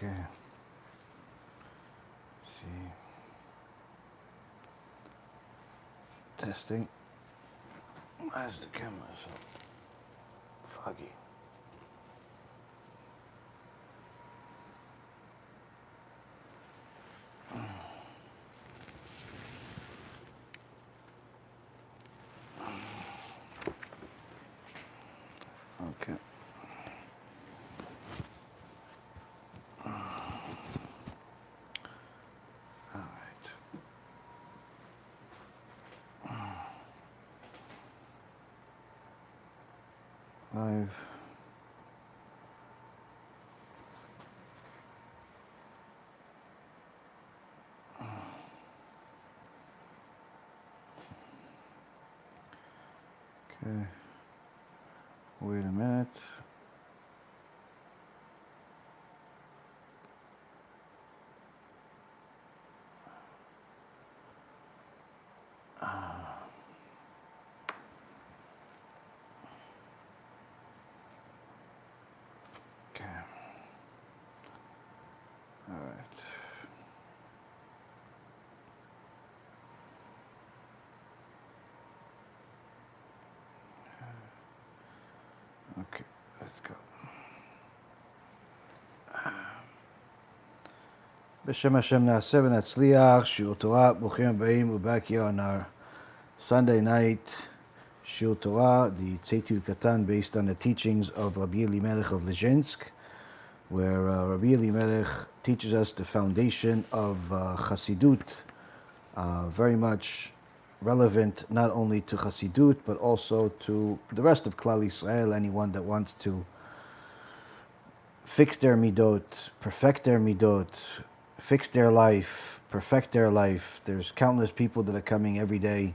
Okay. Let's see. Testing. Why is the camera so foggy? Okay. All right. Live. Okay. Wait a minute. Okay. All right. Okay, let's go. B'Shem Hashem na'aseh v'natzliach, shiur Torah, b'ruchim aba'im. We're back here on our Sunday night shiur Torah, the Tzeitil Katan, based on the teachings of Rabbi Elimelech of Lezhensk, where Rabbi Elimelech teaches us the foundation of Chassidut, very much relevant not only to Chassidut, but also to the rest of Klal Yisrael, anyone that wants to fix their midot, perfect their midot, fix their life, perfect their life. There's countless people that are coming every day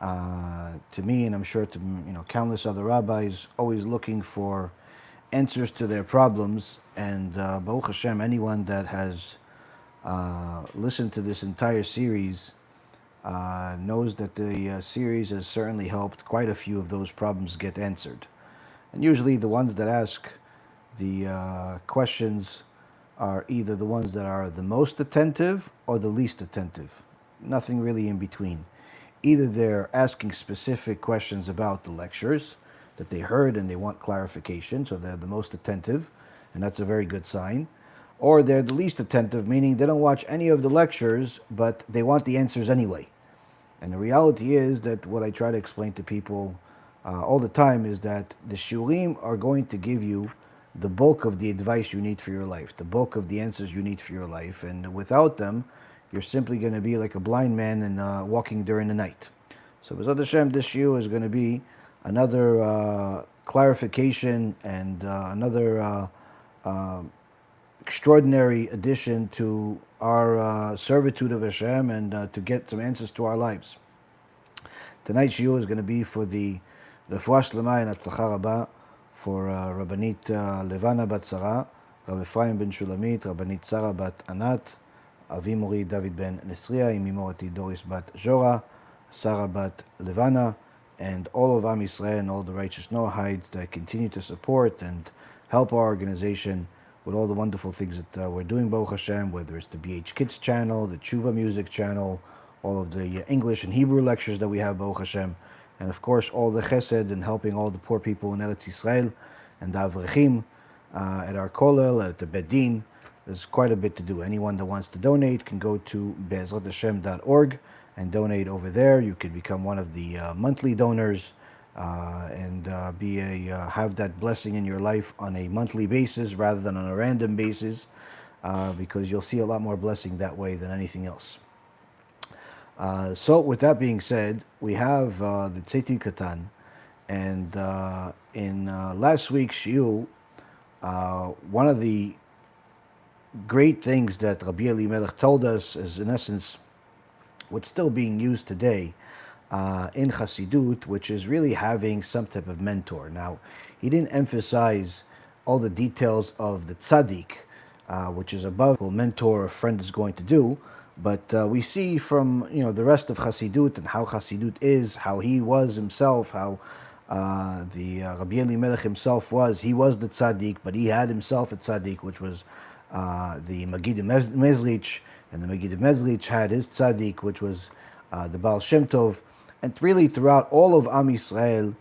to me, and I'm sure to countless other rabbis, always looking for answers to their problems. And Baruch Hashem, anyone that has listened to this entire series knows that the series has certainly helped quite a few of those problems get answered. And usually the ones that ask the questions are either the ones that are the most attentive or the least attentive. Nothing really in between. Either they're asking specific questions about the lectures that they heard and they want clarification, so they're the most attentive, and that's a very good sign. Or they're the least attentive, meaning they don't watch any of the lectures, but they want the answers anyway. And the reality is that what I try to explain to people all the time is that the shurim are going to give you the bulk of the advice you need for your life, the bulk of the answers you need for your life. And without them, you're simply going to be like a blind man and walking during the night. So B'ezrat Hashem, this shiur is going to be another clarification and another extraordinary addition to our servitude of Hashem and to get some answers to our lives. Tonight's shiur is going to be for the Refuah Shlema and Hatzlacha Rabba for Rabbanit Levana Bat Sarah, Rav Ephraim Ben Shulamit, Rabbanit Sarah Bat Anat, Avi Mori David Ben Nesriya, Imi Morati Doris Bat Jora, Sarah Bat Levana, and all of Am Yisrael and all the righteous Noahides that continue to support and help our organization with all the wonderful things that we're doing, Baruch Hashem, whether it's the BH Kids channel, the Tshuva Music channel, all of the English and Hebrew lectures that we have, Baruch Hashem, and of course all the chesed and helping all the poor people in Eretz Yisrael and the Avrechim at our kollel, at the Bedin. There's quite a bit to do. Anyone that wants to donate can go to be'ezrathashem.org and donate over there. You could become one of the monthly donors and have that blessing in your life on a monthly basis rather than on a random basis, because you'll see a lot more blessing that way than anything else. So with that being said, we have the Tzeitil Katan, and in last week's shiur, one of the great things that Rabbi Elimelech told us is, in essence, what's still being used today in Chassidut, which is really having some type of mentor. Now, he didn't emphasize all the details of the tzaddik, which is above what a mentor or friend is going to do, but we see from the rest of Chassidut and how Chassidut is, how he was himself, how the Rabbi Elimelech himself was. He was the tzaddik, but he had himself a tzaddik, which was the Magid Mezrich, and the Magid Mezrich had his tzaddik, which was the Baal Shem Tov. And really throughout all of Am Yisrael,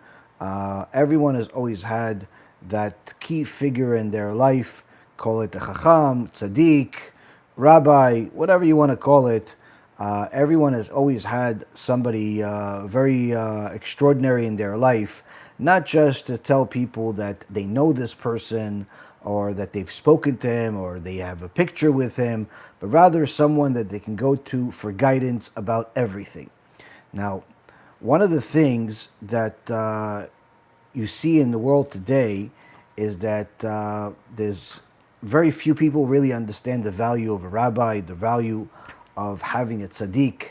everyone has always had that key figure in their life, call it a Chacham, tzaddik, rabbi, whatever you want to call it. Everyone has always had somebody very extraordinary in their life, not just to tell people that they know this person or that they've spoken to him or they have a picture with him, but rather someone that they can go to for guidance about everything. Now, one of the things that you see in the world today is that there's very few people really understand the value of a rabbi, the value of having a tzaddik,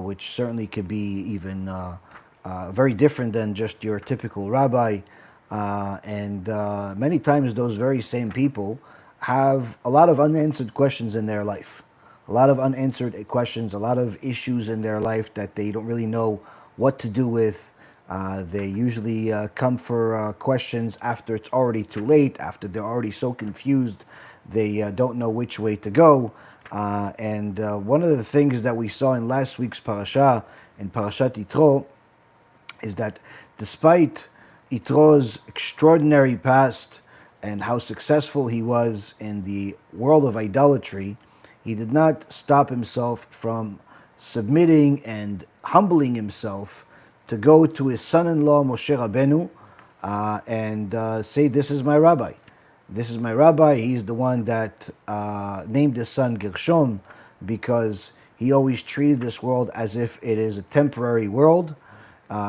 which certainly could be even very different than just your typical rabbi. And many times those very same people have a lot of unanswered questions in their life. A lot of unanswered questions, a lot of issues in their life that they don't really know what to do with. They usually come for questions after it's already too late, after they're already so confused, they don't know which way to go. And one of the things that we saw in last week's parasha, in Parashat Yitro, is that despite Yitro's extraordinary past and how successful he was in the world of idolatry, he did not stop himself from submitting and humbling himself to go to his son-in-law Moshe Rabbeinu and say, "This is my rabbi. This is my rabbi." He's the one that named his son Gershom because he always treated this world as if it is a temporary world.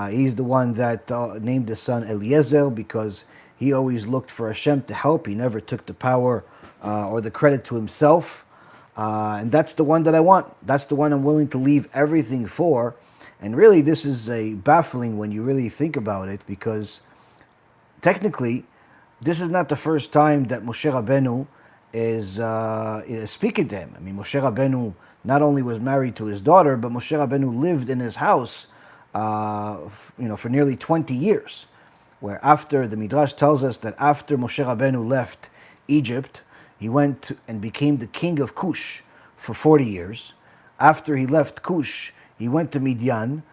He's the one that named his son Eliezer because he always looked for Hashem to help. He never took the power or the credit to himself. And that's the one that I want. That's the one I'm willing to leave everything for. And really, this is baffling when you really think about it, because technically, this is not the first time that Moshe Rabbeinu is speaking to him. I mean, Moshe Rabbeinu not only was married to his daughter, but Moshe Rabbeinu lived in his house, for nearly 20 years. Where after, the Midrash tells us that after Moshe Rabbeinu left Egypt, he went and became the king of Cush for 40 years. After he left Cush, he went to Midian.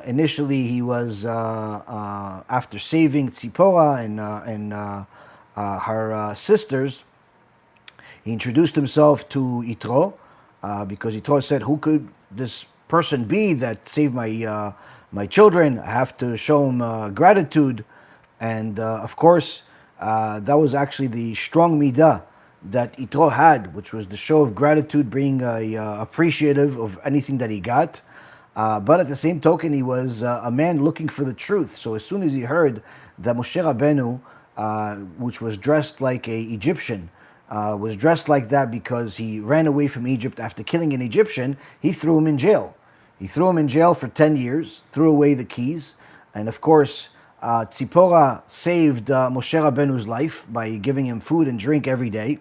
Initially, he was, after saving Tzipora and her sisters, he introduced himself to Yitro, because Yitro said, "Who could this person be that saved my children? I have to show him gratitude." And of course, that was actually the strong midah that Yitro had, which was the show of gratitude, being appreciative of anything that he got. But at the same token, he was a man looking for the truth. So as soon as he heard that Moshe Rabbeinu, which was dressed like an Egyptian, was dressed like that because he ran away from Egypt after killing an Egyptian, he threw him in jail. He threw him in jail for 10 years, threw away the keys. And of course, Tzipora saved Moshe Rabbeinu's life by giving him food and drink every day.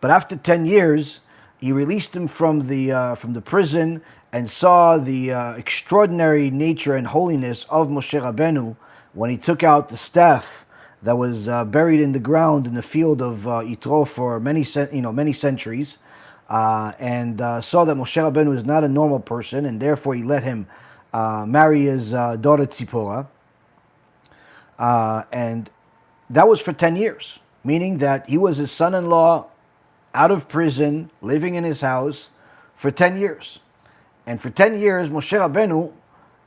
But after 10 years, he released him from the prison and saw the extraordinary nature and holiness of Moshe Rabbeinu when he took out the staff that was buried in the ground in the field of Yitro for many centuries, and saw that Moshe Rabbeinu is not a normal person, and therefore he let him marry his daughter Tzipora. And that was for 10 years, meaning that he was his son-in-law out of prison, living in his house for 10 years. And for 10 years, Moshe Rabbeinu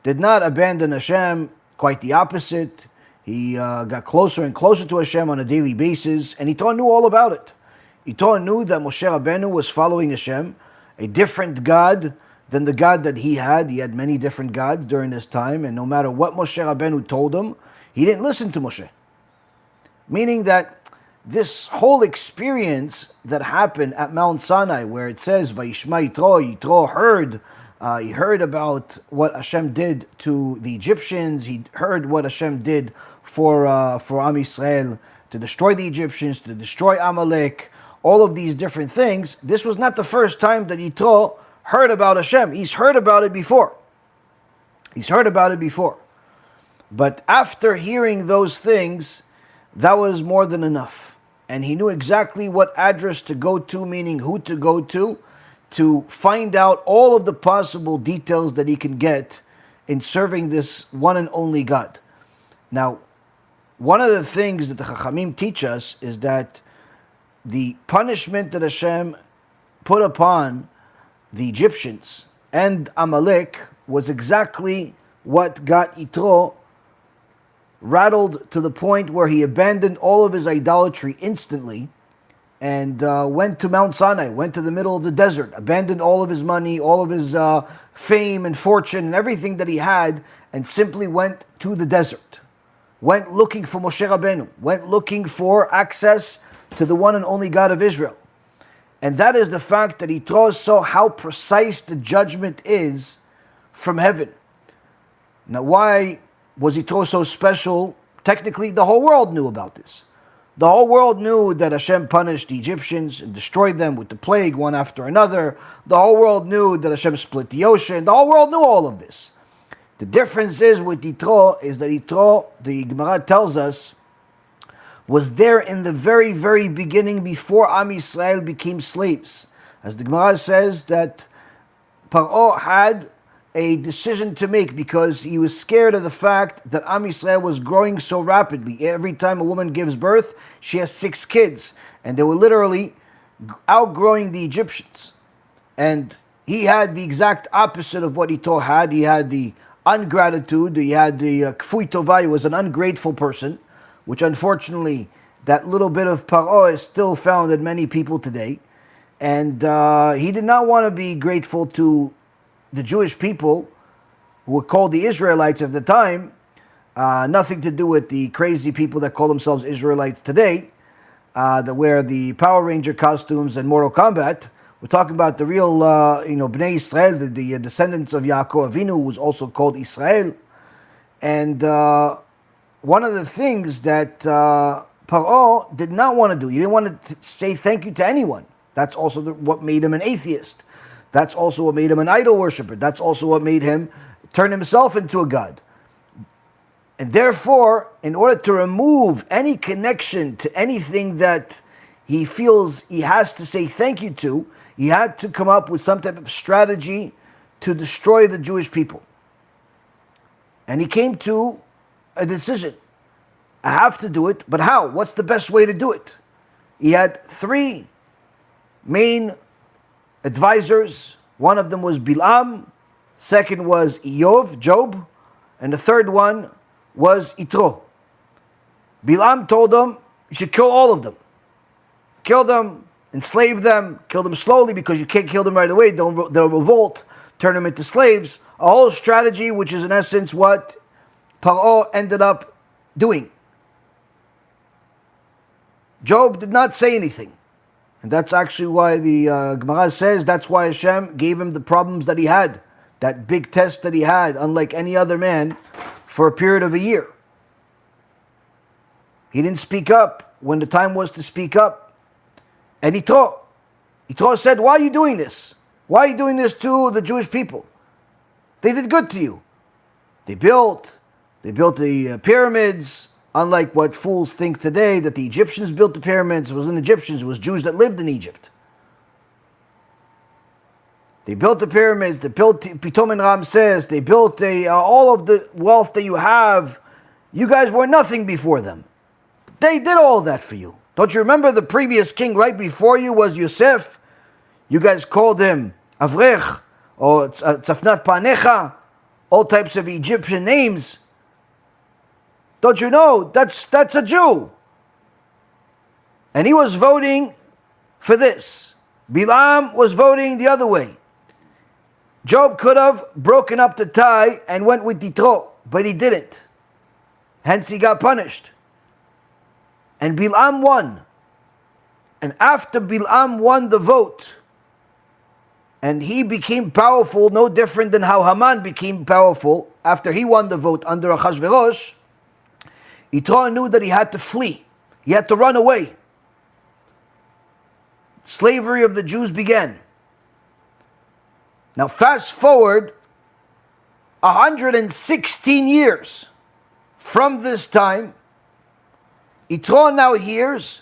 did not abandon Hashem, quite the opposite. He got closer and closer to Hashem on a daily basis, and Yitro knew all about it. Yitro knew that Moshe Rabbeinu was following Hashem, a different God than the God that he had. He had many different gods during this time, and no matter what Moshe Rabbeinu told him, he didn't listen to Moshe. Meaning that this whole experience that happened at Mount Sinai, where it says, Vayishma Yitro, Yitro heard, he heard about what Hashem did to the Egyptians. He heard what Hashem did for Am Yisrael, to destroy the Egyptians, to destroy Amalek, all of these different things. This was not the first time that Yitro heard about Hashem. He's heard about it before. But after hearing those things, that was more than enough. and he knew exactly what address to go to, meaning who to go to find out all of the possible details that he can get in serving this one and only God. Now, one of the things that the Chachamim teach us is that the punishment that Hashem put upon the Egyptians and Amalek was exactly what got Yitro rattled to the point where he abandoned all of his idolatry instantly and went to Mount Sinai, went to the middle of the desert, abandoned all of his money, all of his fame and fortune and everything that he had, and simply went to the desert. Went looking for Moshe Rabbeinu, went looking for access to the one and only God of Israel. And that is the fact that Yitro saw how precise the judgment is from heaven. Now, why was Yitro so special? Technically, the whole world knew about this. The whole world knew that Hashem punished the Egyptians and destroyed them with the plague one after another. The whole world knew that Hashem split the ocean. The whole world knew all of this. The difference is with Yitro is that Yitro, the Gemara tells us, was there in the very, very beginning before Am Yisrael became slaves. As the Gemara says that Paro had a decision to make because he was scared of the fact that Am Yisrael was growing so rapidly. Every time a woman gives birth, she has 6 kids. And they were literally outgrowing the Egyptians. And he had the exact opposite of what Yitro had. He had the ungratitude, he had the kfui tovah, he was an ungrateful person, which unfortunately that little bit of paro is still found in many people today. And he did not want to be grateful to the Jewish people who were called the Israelites at the time. Nothing to do with the crazy people that call themselves Israelites today, that wear the Power Ranger costumes and Mortal Kombat. We're talking about the real, Bnei Israel, the descendants of Yaakov Avinu, who was also called Israel. And one of the things that Paro did not want to do, he didn't want to say thank you to anyone. That's also what made him an atheist. That's also what made him an idol worshiper. That's also what made him turn himself into a god. And therefore, in order to remove any connection to anything that he feels he has to say thank you to, he had to come up with some type of strategy to destroy the Jewish people. And he came to a decision. I have to do it, but how? What's the best way to do it? He had 3 main advisors. One of them was Bilam, second was Job, and the third one was Yitro. Bilam told them, you should kill all of them. Kill them, enslave them, kill them slowly because you can't kill them right away. They'll revolt, turn them into slaves. A whole strategy, which is in essence what Paro ended up doing. Job did not say anything. And that's actually why the Gemara says that's why Hashem gave him the problems that he had. That big test that he had, unlike any other man, for a period of a year. He didn't speak up when the time was to speak up. And Yitro said, why are you doing this? Why are you doing this to the Jewish people? They did good to you. They built the pyramids, unlike what fools think today, that the Egyptians built the pyramids. It wasn't Egyptians, it was Jews that lived in Egypt. They built the pyramids, they built Pitom and Ramses, they built all of the wealth that you have. You guys were nothing before them. They did all that for you. Don't you remember the previous king right before you was Yosef? You guys called him Avrech or Tzafnat Panecha, all types of Egyptian names. Don't you know, that's a Jew. And he was voting for this. Bilam was voting the other way. Job could have broken up the tie and went with Yitro, but he didn't. Hence he got punished. And Bilam won. And after Bilam won the vote, and he became powerful, no different than how Haman became powerful after he won the vote under Achashverosh, Yitro knew that he had to flee. He had to run away. Slavery of the Jews began. Now fast forward 116 years from this time, Yitro now hears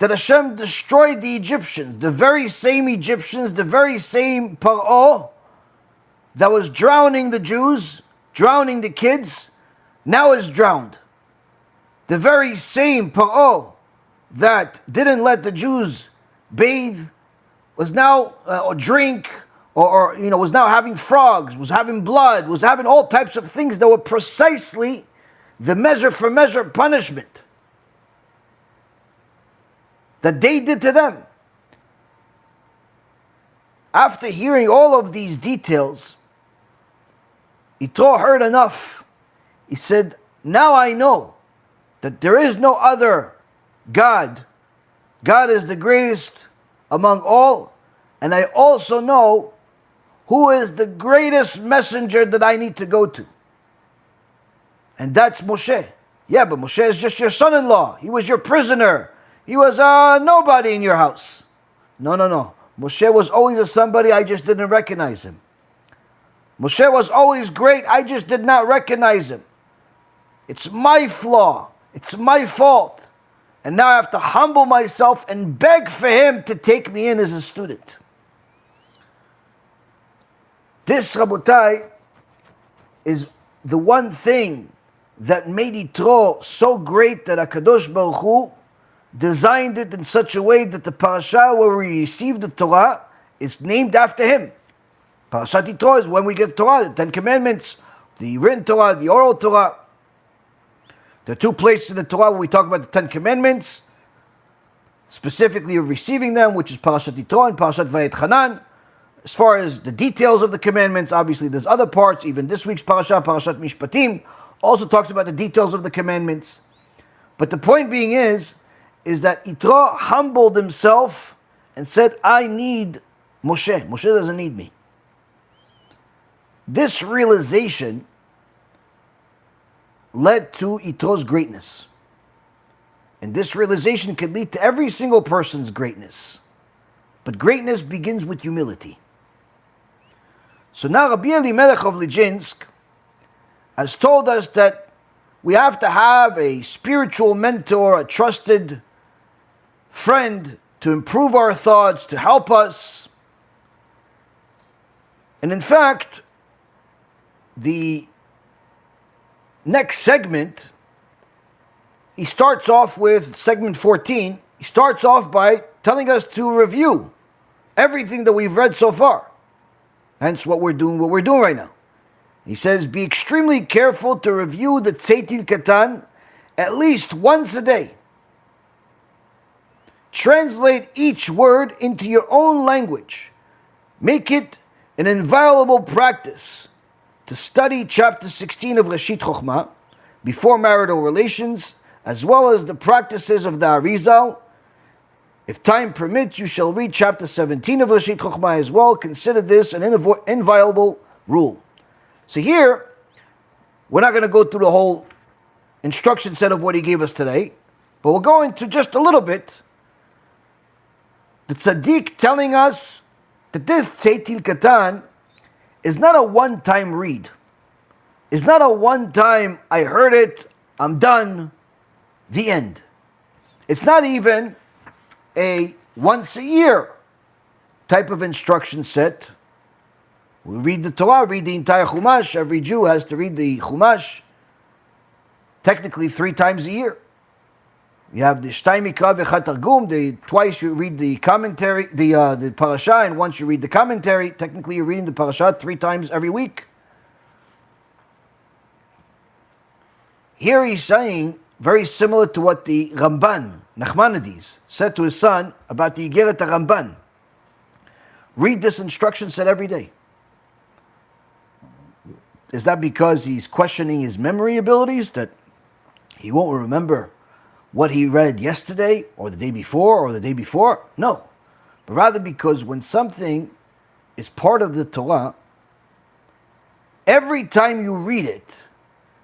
that Hashem destroyed the Egyptians, the very same Egyptians, the very same Paro that was drowning the Jews, drowning the kids, now is drowned. The very same Paro that didn't let the Jews bathe was now or drink or was now having frogs, was having blood, was having all types of things that were precisely the measure for measure punishment that they did to them. After hearing all of these details, Yitro heard enough. He said, now I know that there is no other God. God is the greatest among all. And I also know who is the greatest messenger that I need to go to. And that's Moshe. Yeah, but Moshe is just your son-in-law. He was your prisoner. He was nobody in your house. No. Moshe was always a somebody, I just didn't recognize him. Moshe was always great, I just did not recognize him. It's my flaw. It's my fault. And now I have to humble myself and beg for him to take me in as a student. This, Rabotai, is the one thing that made Yitro so great that HaKadosh Baruch Hu designed it in such a way that the parasha where we receive the Torah is named after him. Parashat Yitro is when we get Torah, the Ten Commandments, the written Torah, the oral Torah. There are two places in the Torah where we talk about the Ten Commandments, specifically of receiving them, which is Parashat Yitro and Parashat Vayetchanan. As far as the details of the commandments, obviously there's other parts. Even this week's parasha, Parashat Mishpatim, also talks about the details of the commandments. But the point being is that Yitro humbled himself and said, I need Moshe. Moshe doesn't need me. This realization led to Yitro's greatness. And this realization can lead to every single person's greatness. But greatness begins with humility. So now Rabbi Elimelech of Lijinsk has told us that we have to have a spiritual mentor, a trusted friend to improve our thoughts, to help us. And in fact, the next segment, he starts off with segment 14. He starts off by telling us to review everything that we've read so far. Hence what we're doing right now. He says, be extremely careful to review the Tzeitil Katan at least once a day. Translate each word into your own language. Make it an inviolable practice to study chapter 16 of Reshit Chochmah before marital relations, as well as the practices of the Arizal. If time permits, you shall read chapter 17 of Reshit Chochmah as well. Consider this an inviolable rule. So here, we're not going to go through the whole instruction set of what he gave us today, but we'll go into just a little bit. The tzaddik telling us that this Tzeitil Katan is not a one-time read. It's not a one-time, I heard it, I'm done, the end. It's not even a once-a-year type of instruction set. We read the Torah, read the entire Chumash. Every Jew has to read the Chumash technically 3 times a year. You have the Shtay Mikra v'Echad Targum, twice you read the commentary, the parasha, and once you read the commentary. Technically you're reading the parasha 3 times every week. Here he's saying, very similar to what the Ramban, Nachmanides, said to his son about the Igeret Ramban. Read this instruction set every day. Is that because he's questioning his memory abilities, that he won't remember what he read yesterday or the day before or the day before? No. But rather because when something is part of the Torah, every time you read it,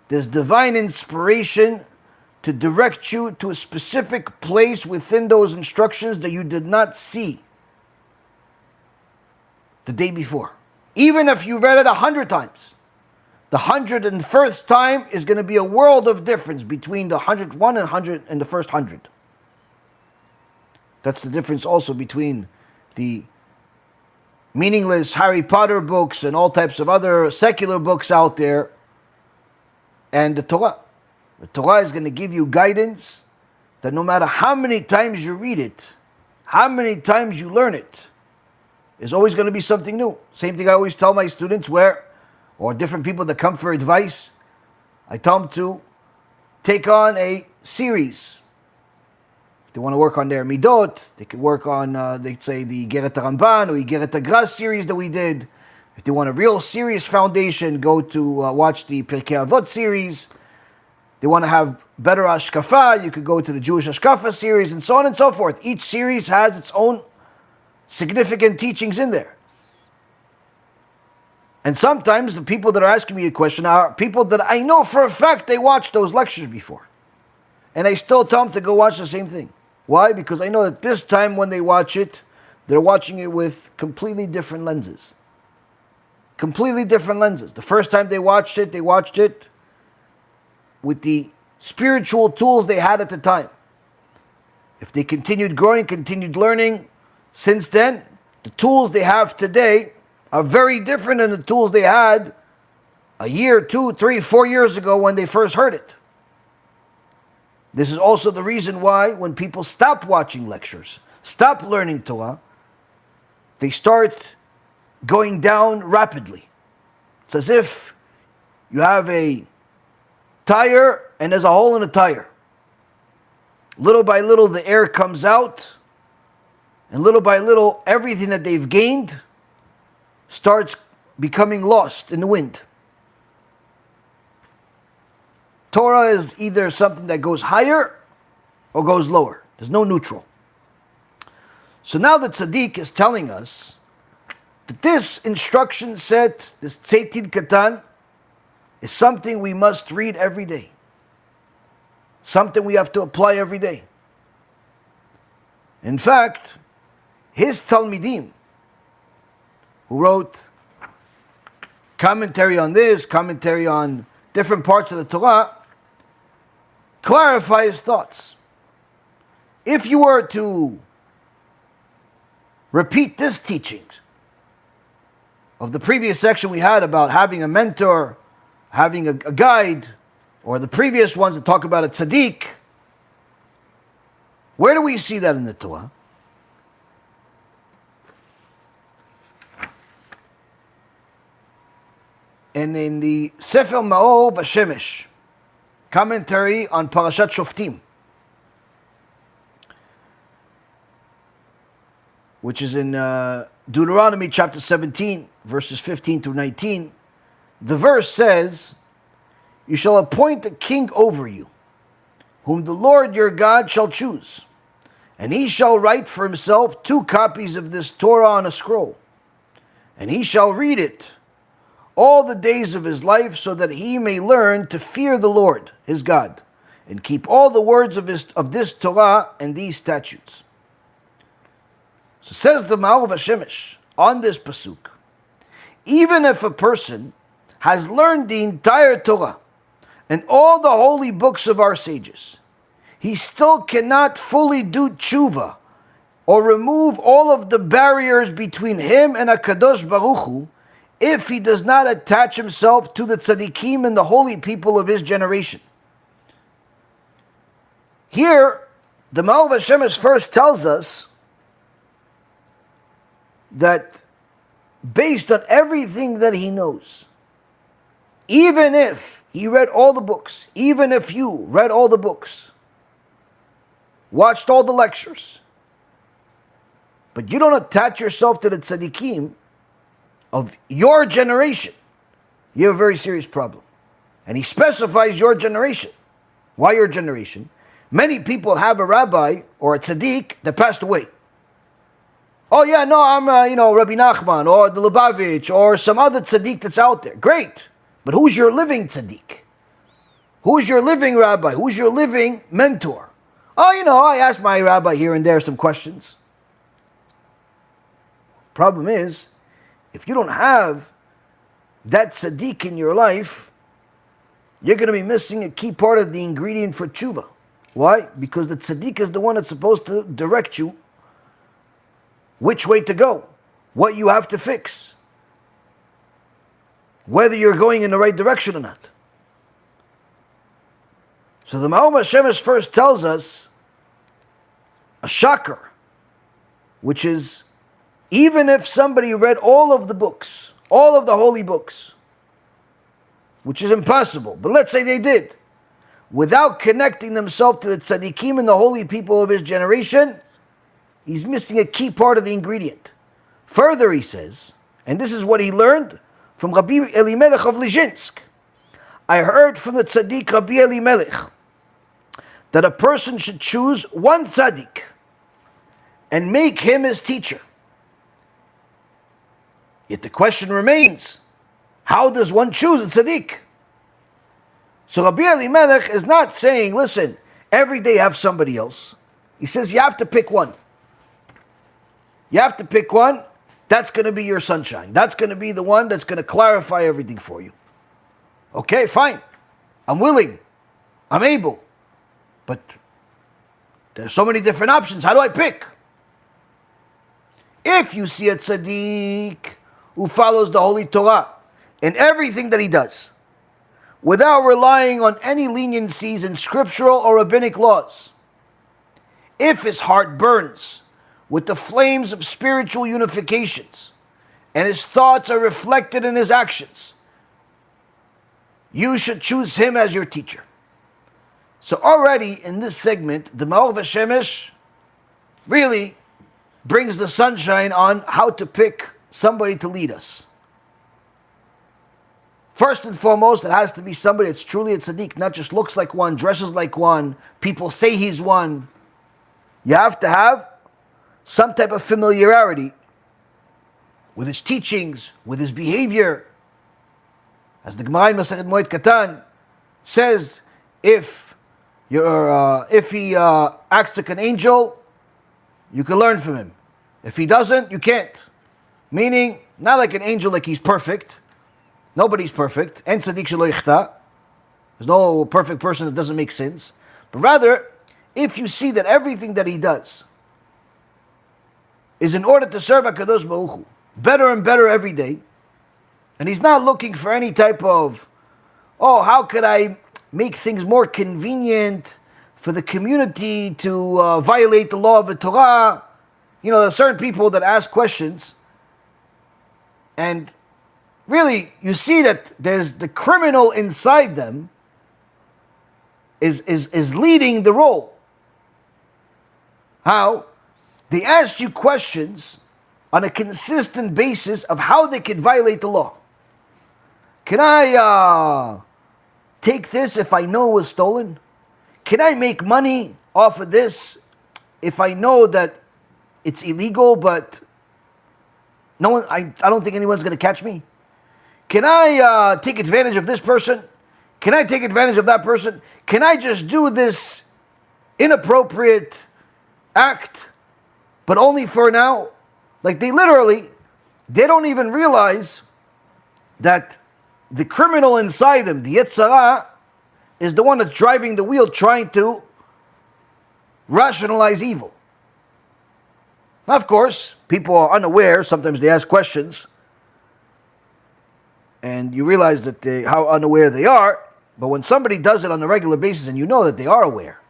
there's divine inspiration to direct you to a specific place within those instructions that you did not see the day before. Even if you read it 100 times. The 101st time is going to be a world of difference between the 101 and the first 100. That's the difference also between the meaningless Harry Potter books and all types of other secular books out there and the Torah. The Torah is going to give you guidance that no matter how many times you read it, how many times you learn it, is always going to be something new. Same thing I always tell my students or different people that come for advice, I tell them to take on a series. If they want to work on their midot, they could work on, they'd say, the Geret Ramban or the Geret Gras series that we did. If they want a real serious foundation, go to watch the Pirkei Avot series. They want to have better Ashkafa, you could go to the Jewish Ashkafa series, and so on and so forth. Each series has its own significant teachings in there. And sometimes the people that are asking me a question are people that I know for a fact they watched those lectures before. And I still tell them to go watch the same thing. Why? Because I know that this time when they watch it, they're watching it with completely different lenses. Completely different lenses. The first time they watched it with the spiritual tools they had at the time. If they continued growing, continued learning, since then, the tools they have today are very different than the tools they had a year, 2, 3, 4 years ago when they first heard it. This is also the reason why when people stop watching lectures, stop learning Torah, they start going down rapidly. It's as if you have a tire and there's a hole in the tire. Little by little the air comes out, and little by little everything that they've gained starts becoming lost in the wind. Torah is either something that goes higher or goes lower. There's no neutral. So now the tzaddik is telling us that this instruction set, this Tzeitin Katan, is something we must read every day. Something we have to apply every day. In fact, his Talmidim, who wrote commentary on this, commentary on different parts of the Torah, clarify his thoughts. If you were to repeat this teachings of the previous section we had about having a mentor, having a guide, or the previous ones that talk about a tzaddik, where do we see that in the Torah? And in the Sefer Ma'or Vashemesh, commentary on Parashat Shoftim, which is in Deuteronomy chapter 17, verses 15 through 19, the verse says, "You shall appoint a king over you, whom the Lord your God shall choose, and he shall write for himself 2 copies of this Torah on a scroll, and he shall read it all the days of his life, so that he may learn to fear the Lord, his God, and keep all the words of this Torah and these statutes." So says the Ma'or Vashemesh on this pasuk, even if a person has learned the entire Torah and all the holy books of our sages, he still cannot fully do tshuva or remove all of the barriers between him and HaKadosh Baruch Hu if he does not attach himself to the tzaddikim and the holy people of his generation. Here, the Ma'or Vashemesh first tells us that based on everything that he knows, even if he read all the books, even if you read all the books, watched all the lectures, but you don't attach yourself to the tzaddikim of your generation, you have a very serious problem. And he specifies your generation. Why your generation? Many people have a rabbi or a tzaddik that passed away. Oh yeah, no, I'm Rabbi Nachman or the Lubavitch or some other tzaddik that's out there. Great. But who's your living tzaddik? Who's your living rabbi? Who's your living mentor? Oh, I asked my rabbi here and there some questions. Problem is, if you don't have that tzaddik in your life, you're going to be missing a key part of the ingredient for tshuva. Why? Because the tzaddik is the one that's supposed to direct you which way to go, what you have to fix, whether you're going in the right direction or not. So the Maor Shemesh first tells us a shocker, which is, even if somebody read all of the books, all of the holy books, which is impossible, but let's say they did, without connecting themselves to the tzaddikim and the holy people of his generation, he's missing a key part of the ingredient. Further, he says, and this is what he learned from Rabbi Elimelech of Lizhinsk. I heard from the tzaddik Rabbi Elimelech that a person should choose one tzaddik and make him his teacher. Yet the question remains, how does one choose a tzaddik? So Rabbi Elimelech is not saying, listen, every day have somebody else. He says you have to pick one. You have to pick one. That's going to be your sunshine. That's going to be the one that's going to clarify everything for you. Okay, fine. I'm willing. I'm able. But there's so many different options. How do I pick? If you see a tzaddik who follows the Holy Torah in everything that he does, without relying on any leniencies in scriptural or rabbinic laws, if his heart burns with the flames of spiritual unifications and his thoughts are reflected in his actions, you should choose him as your teacher. So already in this segment, the Maor Shemesh really brings the sunshine on how to pick somebody to lead us. First and foremost, it has to be somebody that's truly a tzaddik, not just looks like one, dresses like one, people say he's one. You have to have some type of familiarity with his teachings, with his behavior. As the Gemara in Masechet Moed Katan says, if he acts like an angel, you can learn from him. If he doesn't, you can't. Meaning, not like an angel, like he's perfect. Nobody's perfect. En tzaddik shelo yichta. There's no perfect person that doesn't make sins. But rather, if you see that everything that he does is in order to serve HaKadosh Baruch Hu, better and better every day, and he's not looking for any type of, how could I make things more convenient for the community to violate the law of the Torah. There are certain people that ask questions, and really you see that there's the criminal inside them is leading the role. How? They ask you questions on a consistent basis of how they could violate the law. Can I take this if I know it was stolen? Can I make money off of this if I know that it's illegal, but no one, I don't think anyone's going to catch me? Can I take advantage of this person? Can I take advantage of that person? Can I just do this inappropriate act, but only for now? Like they don't even realize that the criminal inside them, the Yetzirah, is the one that's driving the wheel, trying to rationalize evil. Now, of course, people are unaware. Sometimes they ask questions, and you realize that how unaware they are. But when somebody does it on a regular basis, and you know that they are aware,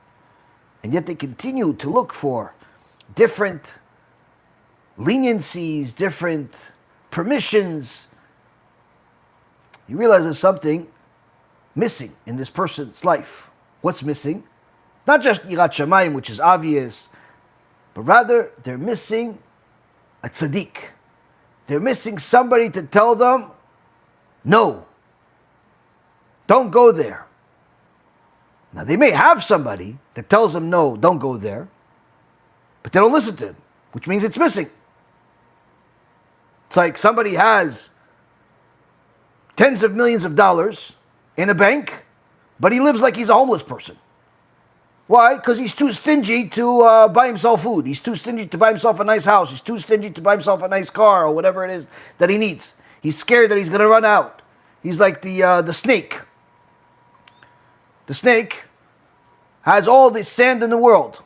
and yet they continue to look for different leniencies, different permissions, you realize there's something missing in this person's life. What's missing? Not just Yirat Shamayim, which is obvious, but rather they're missing a tzaddik. They're missing somebody to tell them, no, don't go there. Now they may have somebody that tells them, no, don't go there, but they don't listen to him, which means it's missing. It's like somebody has tens of millions of dollars in a bank, but he lives like he's a homeless person. Why? Because he's too stingy to buy himself food. He's too stingy to buy himself a nice house. He's too stingy to buy himself a nice car or whatever it is that he needs. He's scared that he's going to run out. He's like the snake. The snake has all the sand in the world.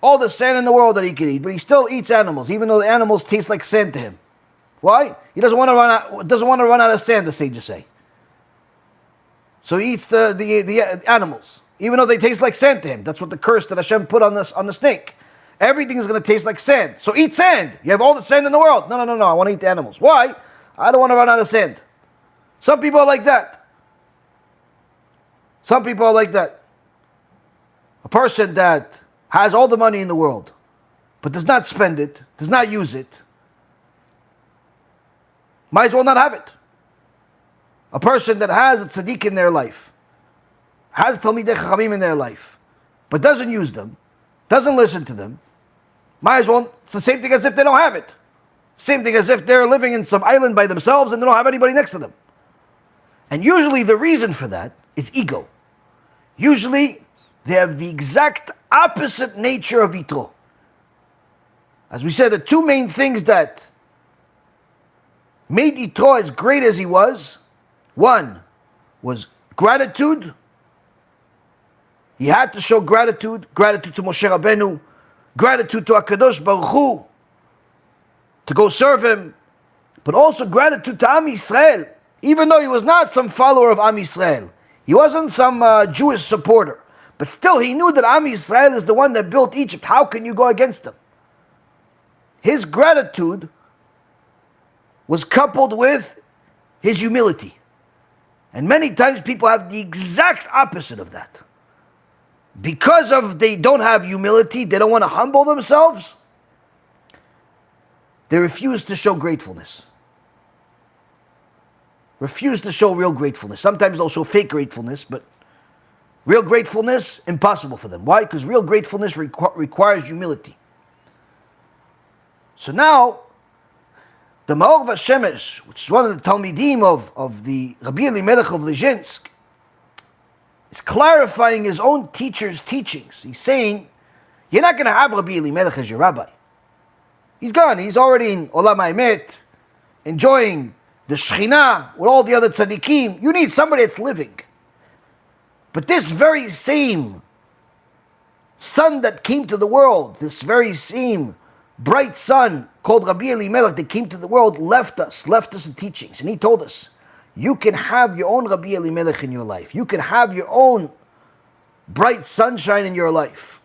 all the sand in the world that he could eat, but he still eats animals, even though the animals taste like sand to him. Why? He doesn't want to run out of sand, the sages say. So he eats the animals, even though they taste like sand to him. That's what the curse that Hashem put on the snake. Everything is going to taste like sand. So eat sand. You have all the sand in the world. No. I want to eat the animals. Why? I don't want to run out of sand. Some people are like that. Some people are like that. A person that has all the money in the world, but does not spend it, does not use it, might as well not have it. A person that has a tzaddik in their life, has Talmidei Chachamim in their life, but doesn't use them, doesn't listen to them, might as well, it's the same thing as if they don't have it. Same thing as if they're living in some island by themselves and they don't have anybody next to them. And usually the reason for that is ego. Usually they have the exact opposite nature of Yitro. As we said, the two main things that made Yitro as great as he was, one was gratitude. He had to show gratitude to Moshe Rabbeinu, gratitude to HaKadosh Baruch Hu, to go serve him, but also gratitude to Am Yisrael, even though he was not some follower of Am Yisrael. He wasn't some Jewish supporter, but still he knew that Am Yisrael is the one that built Egypt. How can you go against them? His gratitude was coupled with his humility. And many times people have the exact opposite of that. Because they don't have humility, they don't want to humble themselves, they refuse to show gratefulness. Refuse to show real gratefulness. Sometimes they'll show fake gratefulness, but real gratefulness, impossible for them. Why? Because real gratefulness requires humility. So now, the Maor Vashemesh, which is one of the Talmidim of the Rabbi Elimelech of Lezhinsk, is clarifying his own teacher's teachings. He's saying, you're not going to have Rabbi Elimelech as your rabbi. He's gone. He's already in Olam HaEmet, enjoying the Shekhinah with all the other tzaddikim. You need somebody that's living. But this very same sun that came to the world, this very same bright sun called Rabbi Elimelech that came to the world, left us the teachings. And he told us, you can have your own Rabbi Elimelech in your life. You can have your own bright sunshine in your life.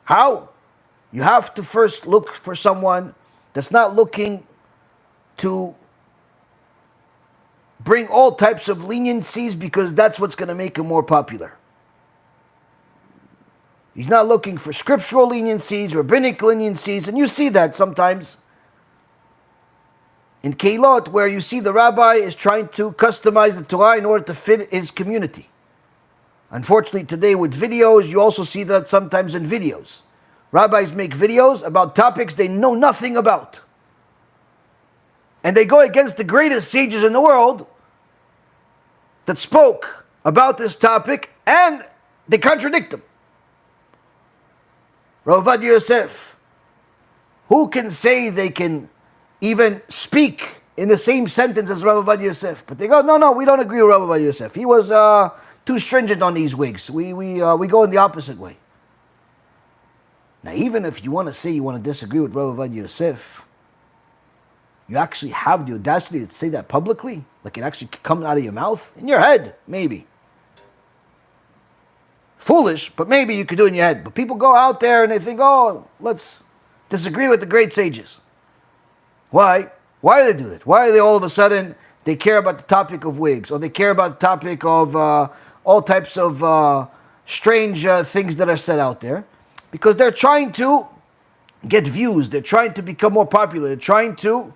How? You have to first look for someone that's not looking to bring all types of leniencies because that's what's going to make him more popular. He's not looking for scriptural leniencies, rabbinic leniencies, and you see that sometimes in Keilot, where you see the rabbi is trying to customize the Torah in order to fit his community. Unfortunately, today with videos, you also see that sometimes in videos. Rabbis make videos about topics they know nothing about. And they go against the greatest sages in the world that spoke about this topic, and they contradict them. Rav Ovadia Yosef, who can say they can even speak in the same sentence as Rav Ovadia Yosef? But they go, no, we don't agree with Rav Ovadia Yosef. He was too stringent on these wigs. We go in the opposite way. Now, even if you want to say you want to disagree with Rav Ovadia Yosef, you actually have the audacity to say that publicly? Like it actually comes out of your mouth? In your head, maybe. Foolish, but maybe you could do it in your head. But people go out there and they think, oh, let's disagree with the great sages. Why? Why do they do that? Why are they all of a sudden, they care about the topic of wigs, or they care about the topic of all types of strange things that are said out there? Because they're trying to get views, they're trying to become more popular, they're trying to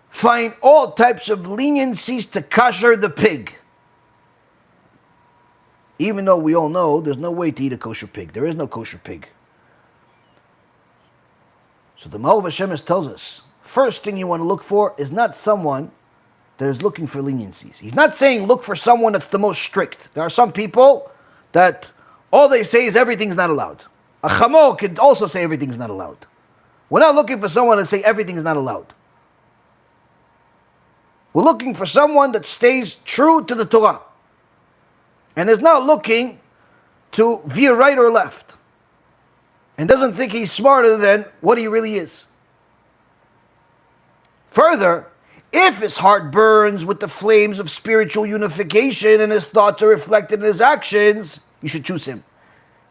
find all types of leniencies to kosher the pig. Even though we all know there's no way to eat a kosher pig. There is no kosher pig. So the Maor Vashemesh tells us, first thing you want to look for is not someone that is looking for leniencies. He's not saying look for someone that's the most strict. There are some people that all they say is everything's not allowed. A chamo could also say everything's not allowed. We're not looking for someone to say everything's not allowed. We're looking for someone that stays true to the Torah and is not looking to veer right or left. and doesn't think he's smarter than what he really is. Further, if his heart burns with the flames of spiritual unification and his thoughts are reflected in his actions, you should choose him.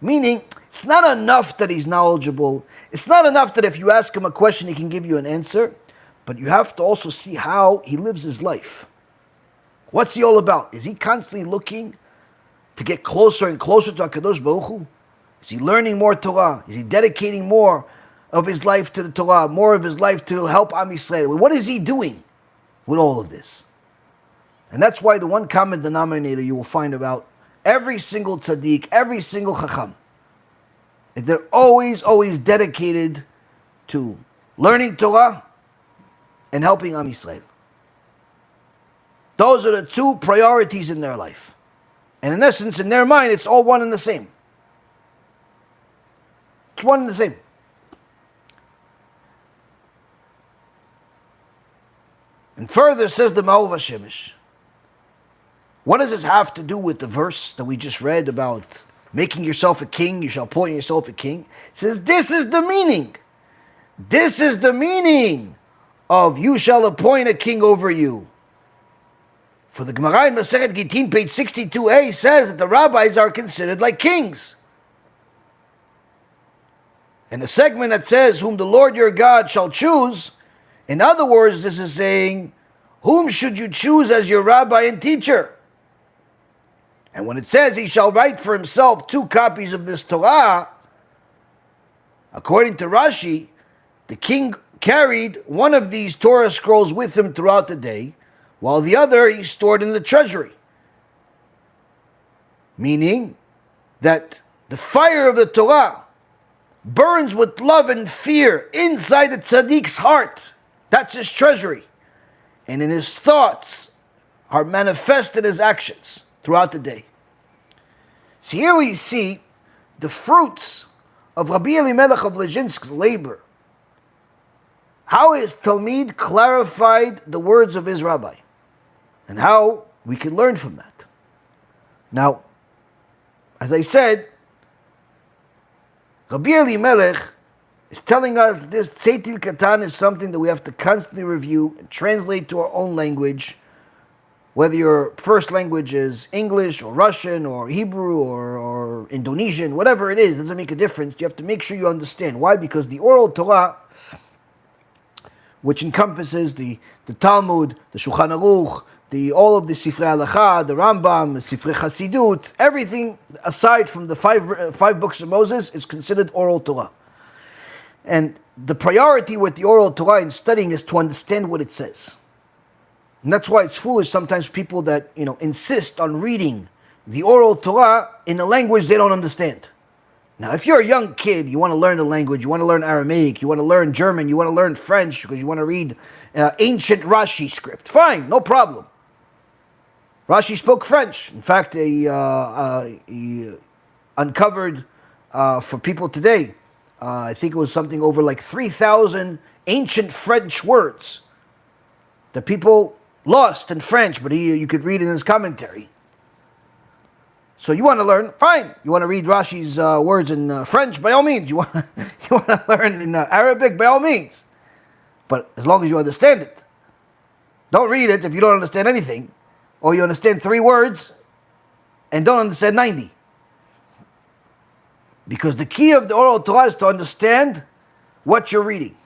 Meaning, it's not enough that he's knowledgeable. It's not enough that if you ask him a question, he can give you an answer. But you have to also see how he lives his life. What's he all about? Is he constantly looking to get closer and closer to HaKadosh Baruch Hu? Is he learning more Torah? Is he dedicating more of his life to the Torah, more of his life to help Am Yisrael? What is he doing with all of this? And that's why the one common denominator you will find about every single tzaddik, every single chacham, they're always dedicated to learning Torah and helping Am Yisrael. Those are the two priorities in their life. And in essence, in their mind, it's all one and the same. It's one and the same. And further says the Maor Shemesh, what does this have to do with the verse that we just read about making yourself a king, you shall appoint yourself a king? It says this is the meaning. This is the meaning of you shall appoint a king over you. For the Gemara in Masechet Gittin, page 62a, says that the rabbis are considered like kings. And the segment that says, whom the Lord your God shall choose, in other words, this is saying, whom should you choose as your rabbi and teacher? And when it says he shall write for himself 2 copies of this Torah, according to Rashi, the king carried one of these Torah scrolls with him throughout the day, while the other he stored in the treasury. Meaning that the fire of the Torah burns with love and fear inside the tzaddik's heart. That's his treasury. And in his thoughts are manifested his actions throughout the day. So here we see the fruits of Rabbi Elimelech of Lezhinsk's labor. How his Talmid clarified the words of his rabbi, and how we can learn from that. Now, as I said, Rabbi Elimelech is telling us this Tzeitil Katan is something that we have to constantly review and translate to our own language, whether your first language is English or Russian or Hebrew or Indonesian, whatever it is, it doesn't make a difference. You have to make sure you understand. Why? Because the oral Torah, which encompasses the Talmud, the Shulchan Aruch, all of the Sifrei Halacha, the Rambam, the Sifrei Hasidut, everything aside from the five books of Moses is considered oral Torah. And the priority with the oral Torah in studying is to understand what it says. And that's why it's foolish sometimes people that insist on reading the oral Torah in a language they don't understand. Now, if you're a young kid, you want to learn the language, you want to learn Aramaic, you want to learn German, you want to learn French because you want to read ancient Rashi script, fine, no problem. Rashi spoke French. In fact, he uncovered for people today, I think it was something over like 3,000 ancient French words that people lost in French, but you could read in his commentary. So you want to learn, fine. You want to read Rashi's words in French, by all means. You want to learn in Arabic, by all means. But as long as you understand it. Don't read it if you don't understand anything. Or you understand 3 words and don't understand 90. Because the key of the oral Torah is to understand what you're reading.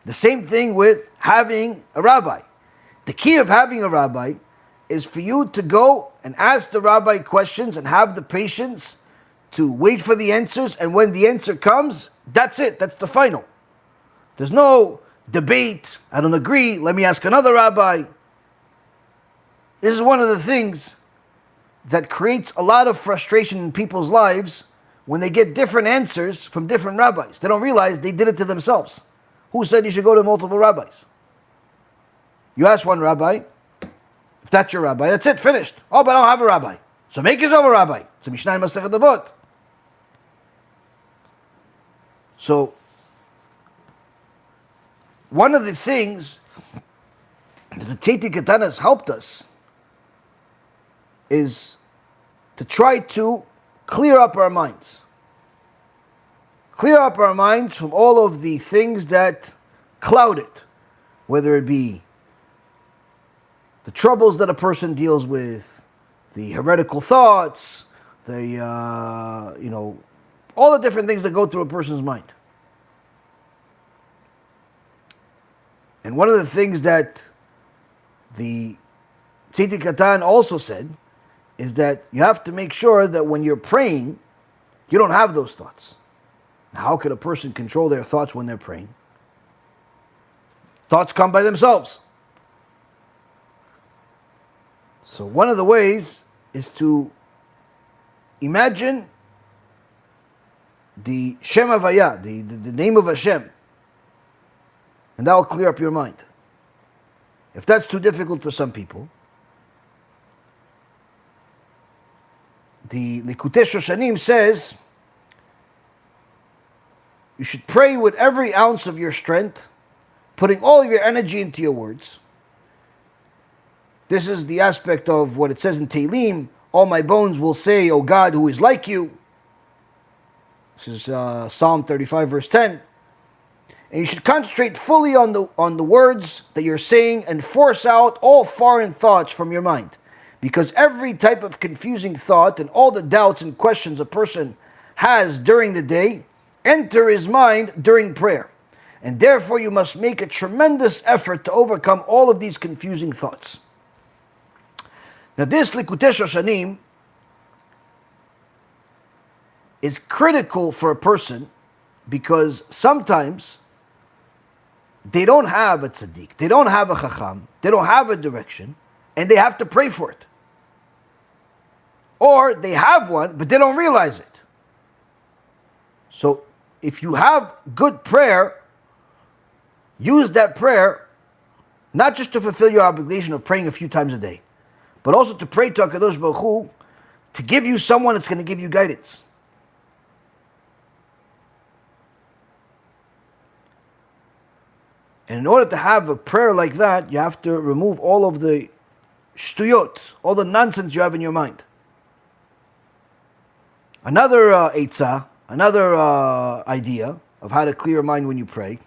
The same thing with having a rabbi. The key of having a rabbi is for you to go and ask the rabbi questions and have the patience to wait for the answers, and when the answer comes, that's it, that's the final. There's no debate, I don't agree, let me ask another rabbi. This is one of the things that creates a lot of frustration in people's lives when they get different answers from different rabbis. They don't realize they did it to themselves. Who said you should go to multiple rabbis? You ask one rabbi, if that's your rabbi, that's it, finished. Oh, but I don't have a rabbi. So make yourself a rabbi. It's a Mishnah in Masechet Avot. So, one of the things that the Tzeitil Katan has helped us is to try to clear up our minds. clear up our minds from all of the things that cloud it, whether it be the troubles that a person deals with, the heretical thoughts, the all the different things that go through a person's mind. And one of the things that the Tziti Katan also said is that you have to make sure that when you're praying, you don't have those thoughts. How could a person control their thoughts when they're praying? Thoughts come by themselves. So one of the ways is to imagine the Shem Havaya, the name of Hashem, and that will clear up your mind. If that's too difficult for some people, the Likutei Shoshanim says you should pray with every ounce of your strength, putting all of your energy into your words. This is the aspect of what it says in Tehillim, all my bones will say, O God, who is like you. This is Psalm 35, verse 10. And you should concentrate fully on the words that you're saying and force out all foreign thoughts from your mind. Because every type of confusing thought and all the doubts and questions a person has during the day enter his mind during prayer. And therefore you must make a tremendous effort to overcome all of these confusing thoughts. Now this Likutei Shoshanim is critical for a person because sometimes they don't have a tzaddik, they don't have a chacham, they don't have a direction, and they have to pray for it. Or they have one, but they don't realize it. So if you have good prayer, use that prayer not just to fulfill your obligation of praying a few times a day, but also to pray to HaKadosh Baruch Hu to give you someone that's going to give you guidance. And in order to have a prayer like that, you have to remove all of the shtuyot, all the nonsense you have in your mind. Another eitzah, another idea of how to clear your mind when you pray,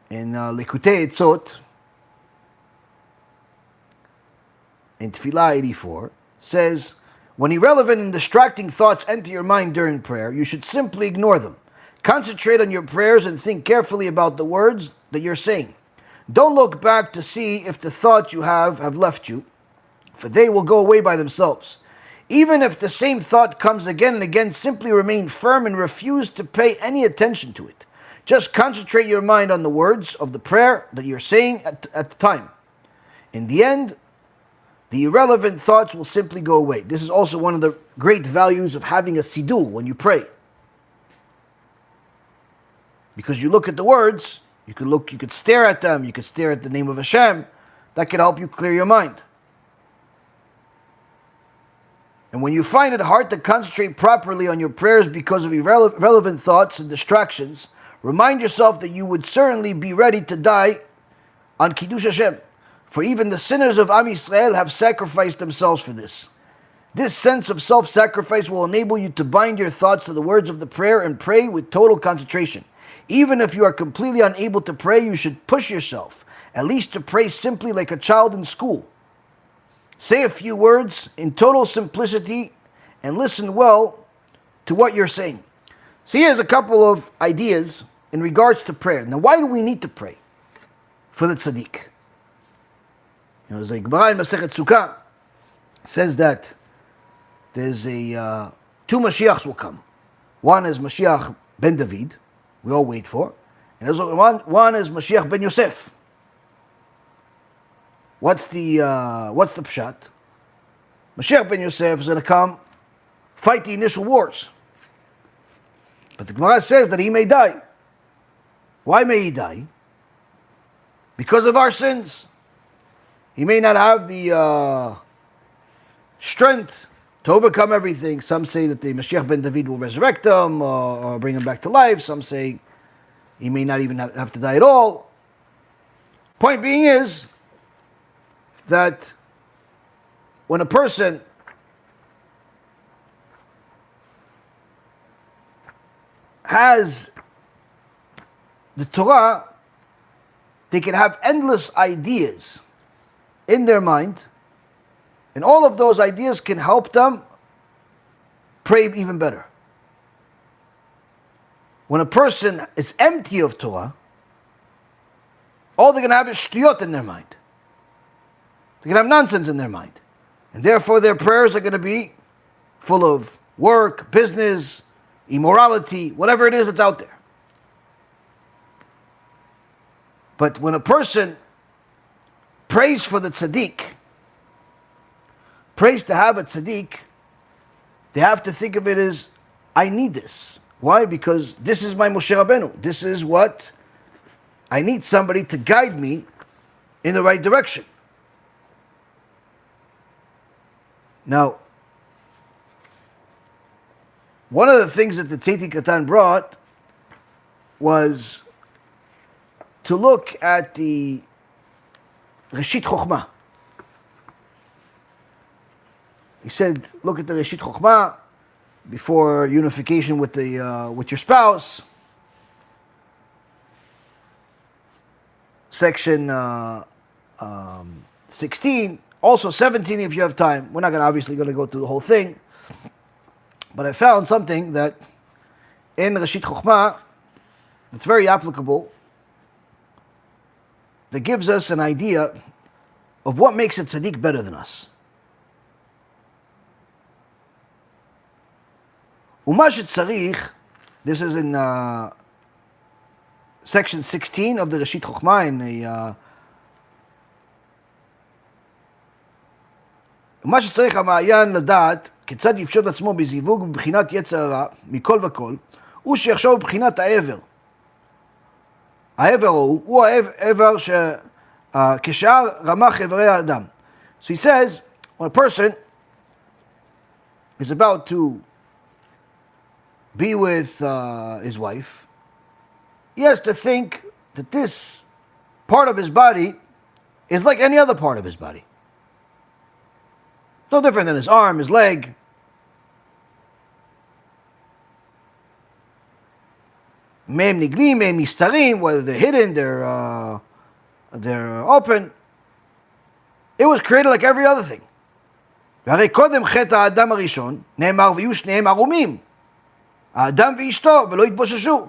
in Likutei Etzot, in Tefillah 84, says, when irrelevant and distracting thoughts enter your mind during prayer, you should simply ignore them. Concentrate on your prayers and think carefully about the words that you're saying. Don't look back to see if the thoughts you have left you, for they will go away by themselves. Even if the same thought comes again and again, simply remain firm and refuse to pay any attention to it. Just concentrate your mind on the words of the prayer that you're saying at the time. In the end, the irrelevant thoughts will simply go away. This is also one of the great values of having a siddur when you pray. Because you look at the words, you could stare at them, you could stare at the name of Hashem. That could help you clear your mind. And when you find it hard to concentrate properly on your prayers because of irrelevant thoughts and distractions, remind yourself that you would certainly be ready to die on Kiddush Hashem. For even the sinners of Am Yisrael have sacrificed themselves for this. This sense of self-sacrifice will enable you to bind your thoughts to the words of the prayer and pray with total concentration. Even if you are completely unable to pray, you should push yourself, at least to pray simply like a child in school. Say a few words in total simplicity and listen well to what you're saying. So here's a couple of ideas in regards to prayer. Now, why do we need to pray for the tzaddik? The Gemara in Masechet Sukkah says that there's two Mashiachs will come. One is Mashiach ben David, we all wait for, and there's one is Mashiach ben Yosef. What's the pshat? Mashiach ben Yosef is going to come fight the initial wars. But the Gemara says that he may die. Why may he die? Because of our sins. He may not have the strength to overcome everything. Some say that the Mashiach ben David will resurrect him or bring him back to life. Some say he may not even have to die at all. Point being is that when a person has the Torah, they can have endless ideas in their mind, and all of those ideas can help them pray even better. When a person is empty of Torah, all they're going to have is shtuyot in their mind. They're going to have nonsense in their mind. And therefore their prayers are going to be full of work, business, immorality, whatever it is that's out there. But when a person prays for the tzaddik, prays to have a tzaddik, they have to think of it as, I need this. Why? Because this is my Moshe Rabbeinu. This is what I need, somebody to guide me in the right direction. Now, one of the things that the Tzeitik Katan brought was to look at the Reshit Chokhmah. He said, look at the Reshit Chokhmah before unification with your spouse. Section 16, also 17 if you have time. We're not obviously going to go through the whole thing. But I found something that in Reshit Chokhmah that's very applicable, that gives us an idea of what makes a tzaddik better than us. Uma shetzarich, this is in section 16 of the Reshit Chokhmah, in the מה שצריך המעיין לדעת כיצד יפשוט עצמו בזיווג ובבחינת יצר הרע מכל וכל, הוא שיחשוב בבחינת העבר. העבר הוא העבר כשאר רמ"ח איברי האדם. So he says, when a person is about to be with his wife, he has to think that this part of his body is like any other part of his body. It's no different than his arm, his leg. Me'em niglim, me'em mistarim, whether they're hidden, they're open. It was created like every other thing. והרי קודם חטא האדם הראשון, נאמר ויהיו שניהם ערומים. האדם ואשתו, ולא יתבוששו.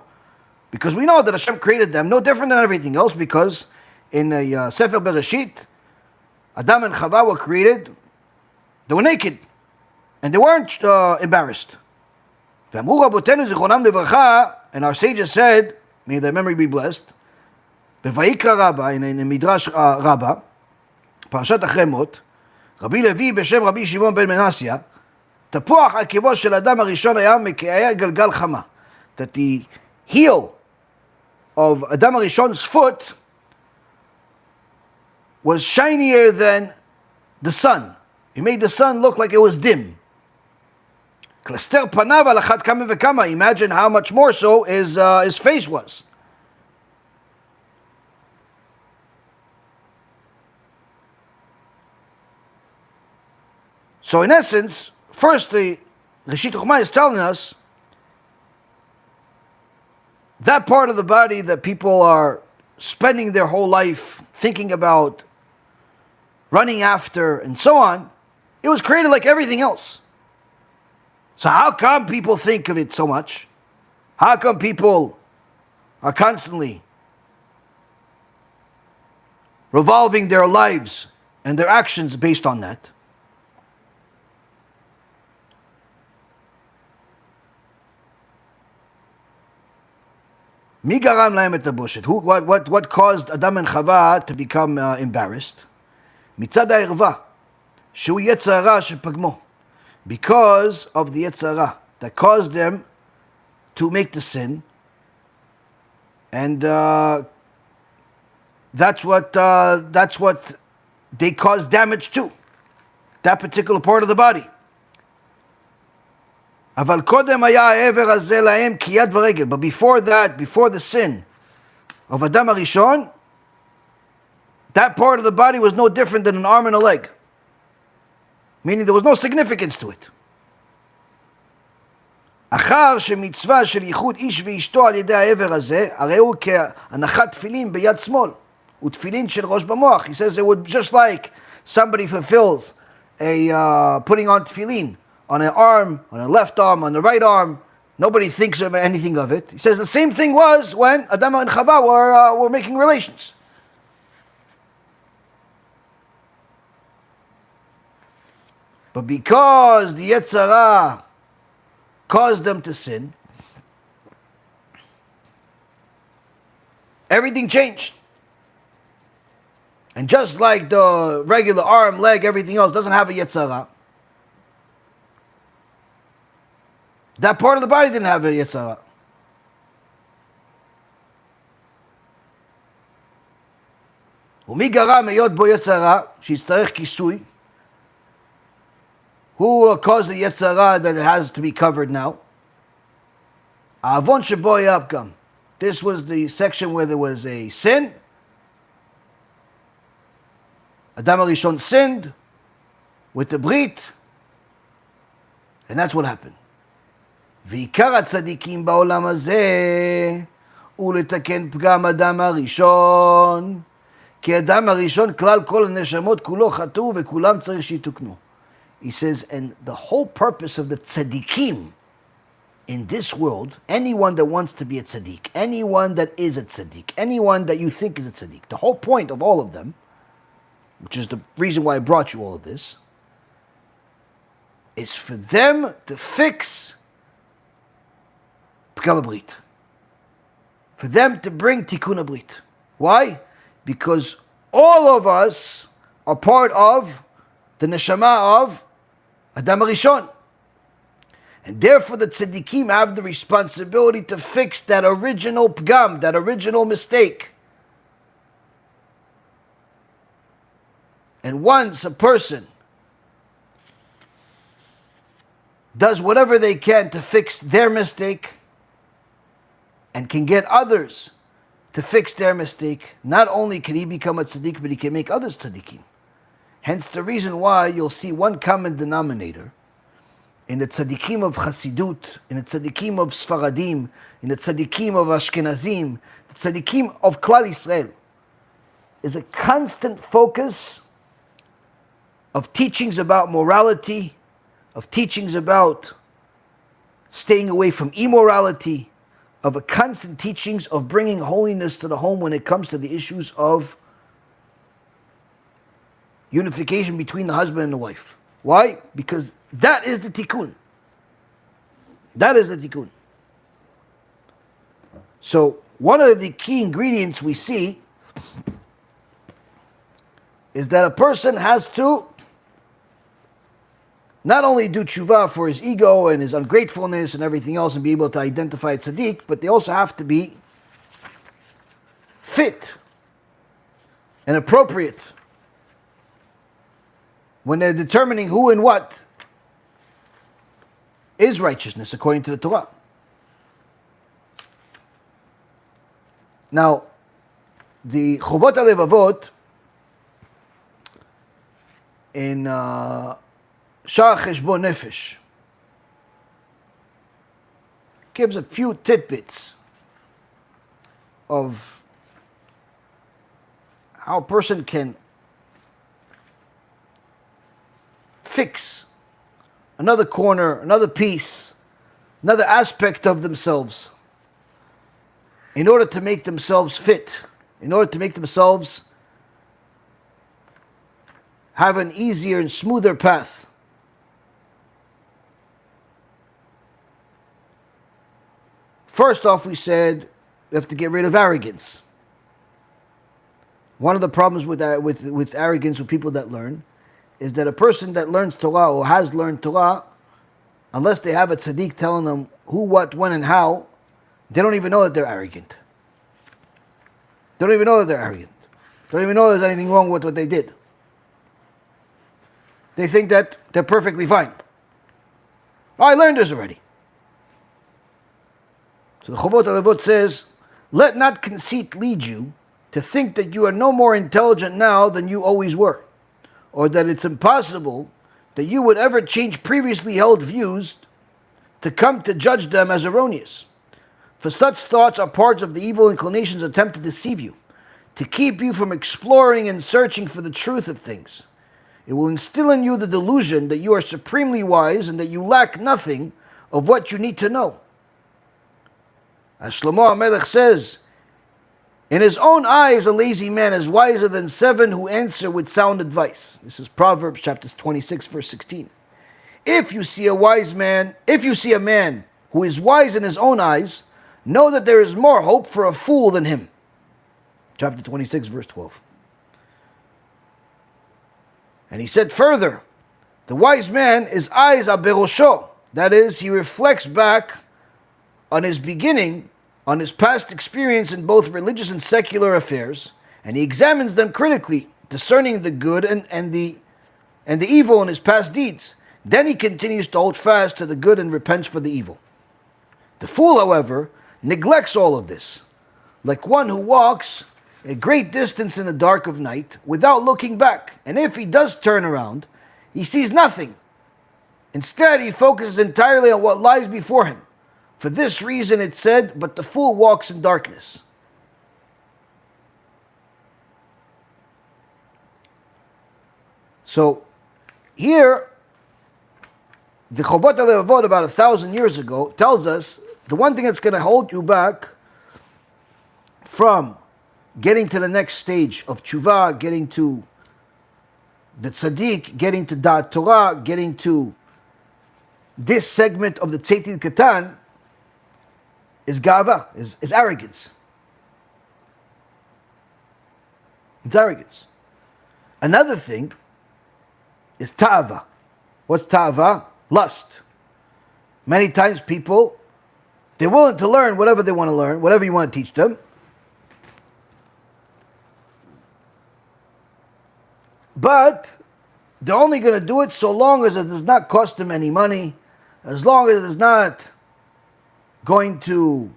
Because we know that Hashem created them no different than everything else, because in Sefer Bereshit, Adam and Chava were created, they were naked, and they weren't embarrassed. ואמרו רבותינו זיכרונם לברכה, and our sages said, may their memory be blessed, בויקרא רבה, in מדרש רבה, פרשת אחרי מות, רבי לוי בשם רבי שמעון בן מנסיה, תפוח עקבו של אדם הראשון היה גלגל חמה. That the heel of Adam Arishon's foot was shinier than the sun. He made the sun look like it was dim. Imagine how much more so his face was. So in essence, firstly, Reshit Chokhmah is telling us that part of the body that people are spending their whole life thinking about, running after, and so on, it was created like everything else. So how come people think of it so much? How come people are constantly revolving their lives and their actions based on that? מי גרם להם את הבושת? What caused Adam and Chava to become embarrassed? מצד הערווה, שהוא יצר הרע שפגמו. Because of the יצר הרע that caused them to make the sin. And that's what they caused damage to. That particular part of the body. אבל קודם היה העבר הזה להם כיד ורגל. But before that, before the sin of Adam הראשון, that part of the body was no different than an arm and a leg. Meaning there was no significance to it. אחר שמצווה של ייחוד איש ואשתו על ידי העבר הזה, הרי הוא כהנחת תפילין ביד שמאל, ותפילין של ראש במוח. He says it would just like somebody fulfills a putting on tefillin on an arm, on a left arm, on the right arm. Nobody thinks of anything of it. He says the same thing was when Adam and Chava were making relations. But because the Yetzer Hara caused them to sin, everything changed. And just like the regular arm, leg, everything else doesn't have a Yetzer Hara, that part of the body didn't have a Yetzer Hara. ומי גרם היות בו יצר הרע, שיצטרך כיסוי? Who caused the Yetzer Hara that it has to be covered now? העוון שבו היה הפגם. This was the section where there was a sin. Adam HaRishon sinned with the Brit, and that's what happened. ועיקר הצדיקים בעולם הזה הוא לתקן פגם אדם הראשון, כי אדם הראשון כלל כל הנשמות כולו חטאו וכולם צריך שיתוקנו. He says, and the whole purpose of the tzaddikim in this world, anyone that wants to be a tzaddik, anyone that is a tzaddik, anyone that you think is a tzaddik, the whole point of all of them, which is the reason why I brought you all of this, is for them to fix Pgam HaBrit. For them to bring Tikkun HaBrit. Why? Because all of us are part of the neshama of Adam HaRishon. And therefore the tzaddikim have the responsibility to fix that original pgam, that original mistake. And once a person does whatever they can to fix their mistake and can get others to fix their mistake, not only can he become a tzaddik, but he can make others tzaddikim. Hence the reason why you'll see one common denominator in the tzaddikim of Chassidut, in the tzaddikim of Sfaradim, in the tzaddikim of Ashkenazim, the tzaddikim of Klal Yisrael, is a constant focus of teachings about morality, of teachings about staying away from immorality, of a constant teachings of bringing holiness to the home when it comes to the issues of unification between the husband and the wife. Why? Because that is the tikkun. That is the tikkun. So one of the key ingredients we see is that a person has to not only do tshuva for his ego and his ungratefulness and everything else and be able to identify a tzaddik, but they also have to be fit and appropriate when they're determining who and what is righteousness according to the Torah. Now, the Chovot HaLevavot in Sha'ar Cheshbon Nefesh gives a few tidbits of how a person can fix another corner, another piece, another aspect of themselves in order to make themselves fit, in order to make themselves have an easier and smoother path. First off, we said we have to get rid of arrogance. One of the problems with arrogance with people that learn is that a person that learns Torah or has learned Torah, unless they have a tzaddik telling them who, what, when, and how, they don't even know that they're arrogant. They don't even know that they're arrogant. They don't even know there's anything wrong with what they did. They think that they're perfectly fine. Oh, I learned this already. So the Chovot HaLevavot says, let not conceit lead you to think that you are no more intelligent now than you always were, or that it's impossible that you would ever change previously held views to come to judge them as erroneous. For such thoughts are parts of the evil inclinations attempt to deceive you, to keep you from exploring and searching for the truth of things. It will instill in you the delusion that you are supremely wise and that you lack nothing of what you need to know. As Shlomo HaMelech says, in his own eyes a lazy man is wiser than 7 who answer with sound advice. This is Proverbs chapter 26, verse 16. If you see a man who is wise in his own eyes, know that there is more hope for a fool than him. Chapter 26, verse 12. And he said further, the wise man is eyes aberosho. That is, he reflects back on his beginning, on his past experience in both religious and secular affairs, and he examines them critically, discerning the good and the evil in his past deeds. Then he continues to hold fast to the good and repents for the evil. The fool, however, neglects all of this, like one who walks a great distance in the dark of night without looking back. And if he does turn around, he sees nothing. Instead, he focuses entirely on what lies before him. For this reason it said, but the fool walks in darkness. So, here, the Chovot HaLevavot about 1,000 years ago tells us the one thing that's going to hold you back from getting to the next stage of tshuva, getting to the tzaddik, getting to da'at Torah, getting to this segment of the Tzeitil Katan is gava, is arrogance. It's arrogance. Another thing is ta'ava. What's ta'ava? Lust. Many times people, they're willing to learn whatever they want to learn, whatever you want to teach them. But they're only going to do it so long as it does not cost them any money, as long as it is not going to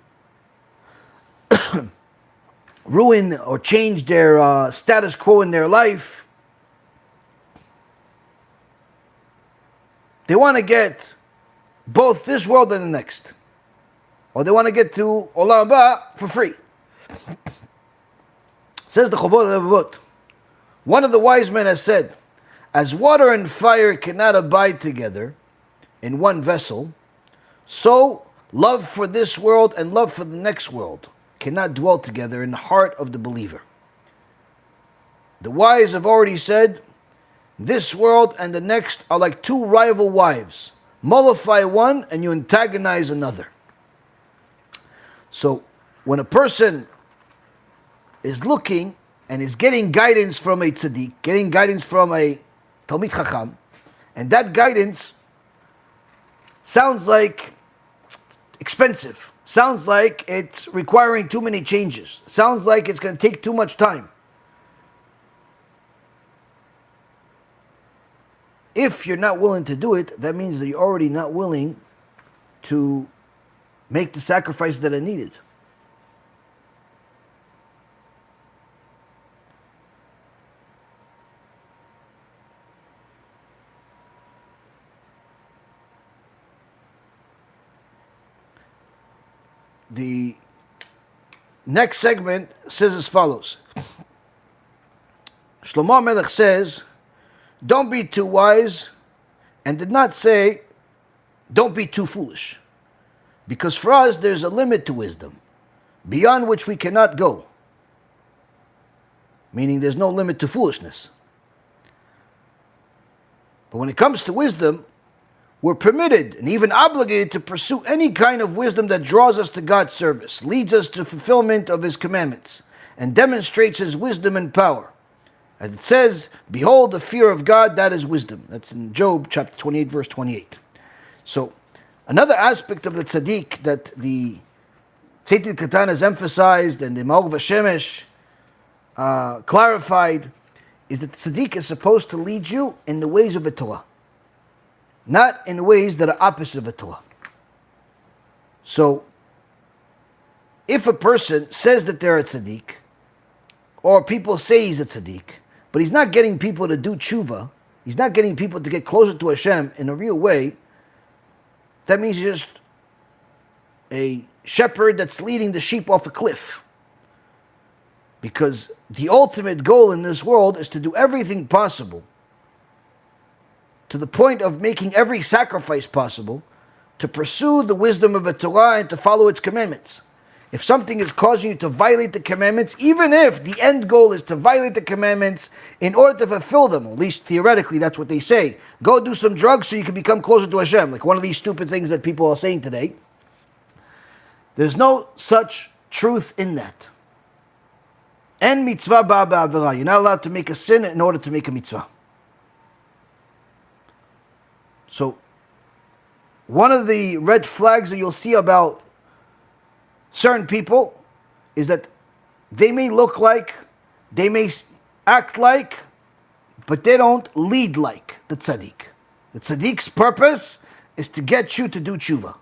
ruin or change their status quo in their life. They want to get both this world and the next. Or they want to get to Olam Haba for free. Says the Chovot HaLevavot, one of the wise men has said, as water and fire cannot abide together in one vessel, so love for this world and love for the next world cannot dwell together in the heart of the believer. The wise have already said, this world and the next are like two rival wives. Mollify one and you antagonize another. So when a person is looking and is getting guidance from a tzaddik, getting guidance from a Talmid Chacham, and that guidance sounds like expensive, sounds like it's requiring too many changes, sounds like it's going to take too much time. If you're not willing to do it, that means that you're already not willing to make the sacrifices that are needed. The next segment says as follows. Shlomo HaMelech says, don't be too wise, and did not say, don't be too foolish. Because for us, there's a limit to wisdom, beyond which we cannot go. Meaning there's no limit to foolishness. But when it comes to wisdom, we're permitted and even obligated to pursue any kind of wisdom that draws us to God's service, leads us to fulfillment of His commandments, and demonstrates His wisdom and power. As it says, behold, the fear of God, that is wisdom. That's in Job chapter 28, verse 28. So, another aspect of the tzaddik that the Tzeitil Katan has emphasized and the Maor Vashemesh clarified is that the tzaddik is supposed to lead you in the ways of the Torah, not in ways that are opposite of the Torah. So, if a person says that they're a tzaddik, or people say he's a tzaddik, but he's not getting people to do tshuva, he's not getting people to get closer to Hashem in a real way, that means you're just a shepherd that's leading the sheep off a cliff. Because the ultimate goal in this world is to do everything possible, to the point of making every sacrifice possible, to pursue the wisdom of the Torah and to follow its commandments. If something is causing you to violate the commandments, even if the end goal is to violate the commandments in order to fulfill them, or at least theoretically that's what they say, go do some drugs so you can become closer to Hashem, like one of these stupid things that people are saying today. There's no such truth in that. En mitzvah ba ba'avera. You're not allowed to make a sin in order to make a mitzvah. So, one of the red flags that you'll see about certain people is that they may look like, they may act like, but they don't lead like the tzaddik. The tzaddik's purpose is to get you to do tshuva,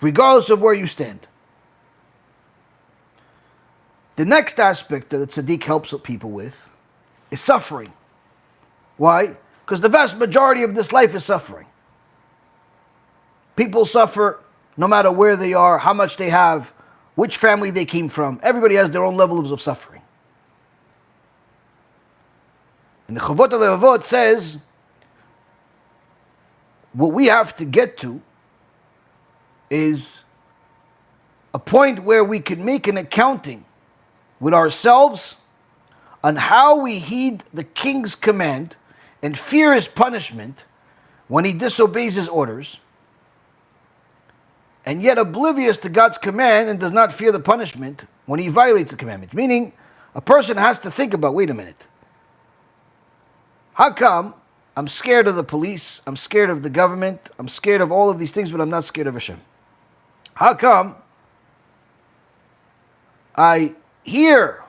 regardless of where you stand. The next aspect that the tzaddik helps people with is suffering. Why? Because the vast majority of this life is suffering. People suffer no matter where they are, how much they have, which family they came from. Everybody has their own levels of suffering. And the Chavot HaLevavot says, what we have to get to is a point where we can make an accounting with ourselves on how we heed the king's command and fear his punishment when he disobeys his orders, and yet oblivious to God's command and does not fear the punishment when he violates the commandment. Meaning, a person has to think about, wait a minute, how come I'm scared of the police, I'm scared of the government, I'm scared of all of these things, but I'm not scared of Hashem? How come I hear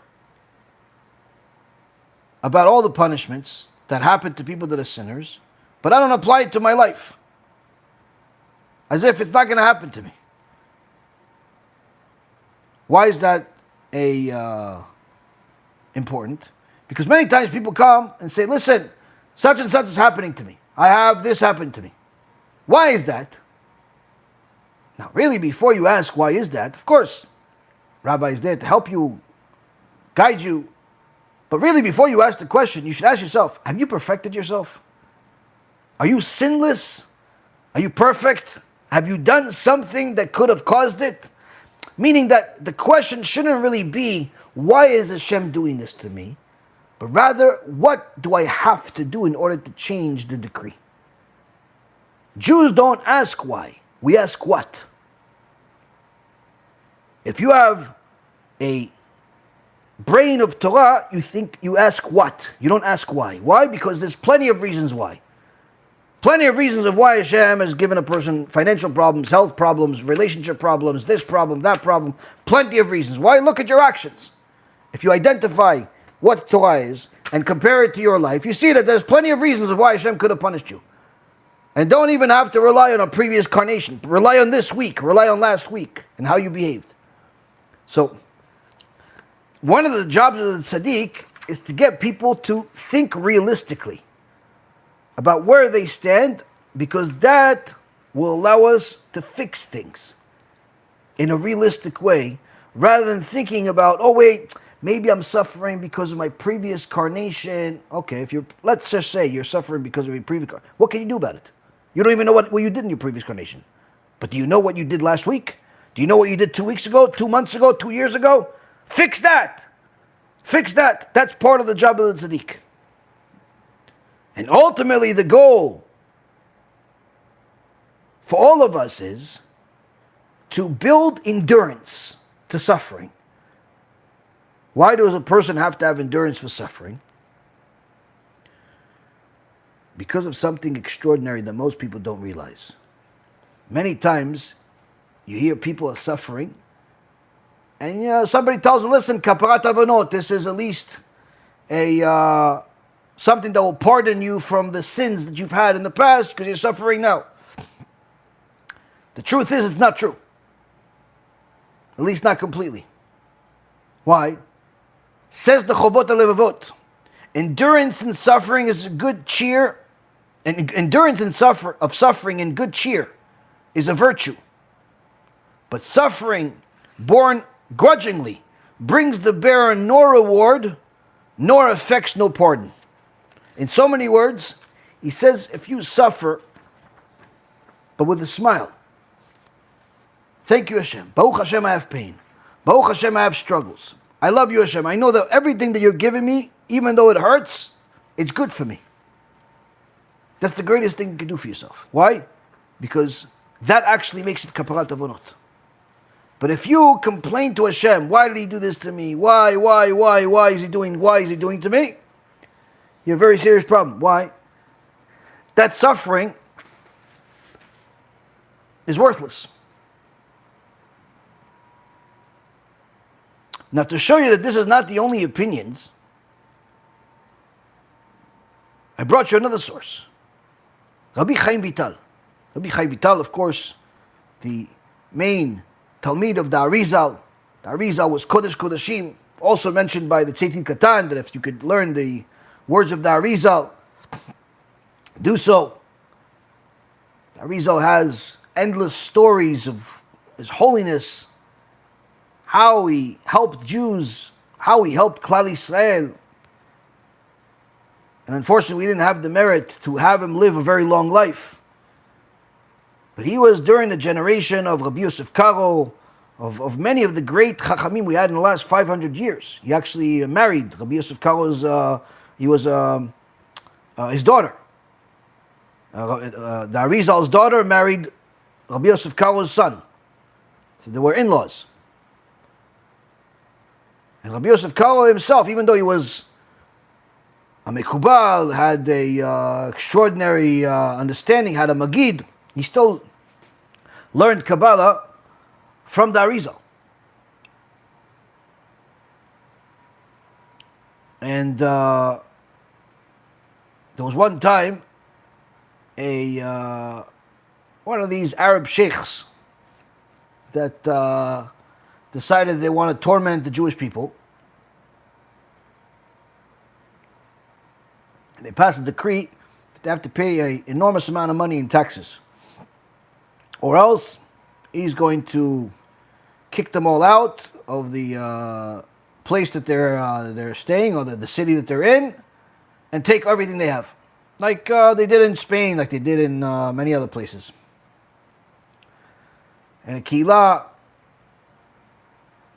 about all the punishments that happen to people that are sinners, but I don't apply it to my life? As if it's not going to happen to me. Why is that important? Because many times people come and say, listen, such and such is happening to me. I have this happen to me. Why is that? Now, really, before you ask why is that, of course, Rabbi is there to help you, guide you. But really, before you ask the question, you should ask yourself, have you perfected yourself? Are you sinless? Are you perfect? Have you done something that could have caused it? Meaning that the question shouldn't really be, why is Hashem doing this to me? But rather, what do I have to do in order to change the decree? Jews don't ask why. We ask what. If you have a brain of Torah, you ask what. You don't ask why. Why? Because there's plenty of reasons why. Plenty of reasons of why Hashem has given a person financial problems, health problems, relationship problems, this problem, that problem. Plenty of reasons. Why? Look at your actions. If you identify what Torah is and compare it to your life, you see that there's plenty of reasons of why Hashem could have punished you. And don't even have to rely on a previous incarnation. Rely on this week, rely on last week, and how you behaved. So, one of the jobs of the tzaddik is to get people to think realistically about where they stand, because that will allow us to fix things in a realistic way, rather than thinking about, oh wait, maybe I'm suffering because of my previous incarnation. Okay, let's just say you're suffering because of your previous incarnation. What can you do about it? You don't even know what you did in your previous incarnation. But do you know what you did last week? Do you know what you did 2 weeks ago, 2 months ago, 2 years ago? Fix that. Fix that. That's part of the job of the tzaddik. And ultimately the goal for all of us is to build endurance to suffering. Why does a person have to have endurance for suffering? Because of something extraordinary that most people don't realize. Many times you hear people are suffering, and somebody tells them, listen, kaparat avonot, this is at least a something that will pardon you from the sins that you've had in the past because you're suffering now. The truth is, it's not true. At least not completely. Why? Says the Chavot HaLevavot, endurance in suffering is a good cheer And endurance of suffering in good cheer is a virtue. But suffering borne grudgingly brings the bearer nor reward, nor effects no pardon. In so many words, he says, if you suffer, but with a smile, thank you Hashem, Baruch Hashem I have pain, Baruch Hashem I have struggles, I love you Hashem, I know that everything that you're giving me, even though it hurts, it's good for me. That's the greatest thing you can do for yourself. Why? Because that actually makes it kaparat avonot. But if you complain to Hashem, why did he do this to me? Why is he doing to me? You have a very serious problem. Why? That suffering is worthless. Now, to show you that this is not the only opinions, I brought you another source. Rabbi Chaim Vital. Rabbi Chaim Vital, of course, the main Talmid of the Arizal. The Arizal was Kodesh Kodeshim, also mentioned by the Tzeitin Katan, that if you could learn the words of the Arizal, do so. The Arizal has endless stories of His Holiness, how he helped Jews, how he helped Klal Yisrael. And unfortunately, we didn't have the merit to have him live a very long life. But he was during the generation of Rabbi Yosef Karo, of many of the great Chachamim we had in the last 500 years. He actually married Rabbi Yosef Karo's, his daughter. The Arizal's daughter married Rabbi Yosef Karo's son. So they were in-laws. And Rabbi Yosef Karo himself, even though he was a Mekubal, had a extraordinary understanding, had a Magid, he still learned Kabbalah from the Arizal. And there was one time one of these Arab sheikhs that decided they want to torment the Jewish people. And they passed a decree that they have to pay an enormous amount of money in taxes, or else he's going to kick them all out of the place that they're staying, or the city that they're in, and take everything they have, like they did in Spain, like they did in many other places. And Kila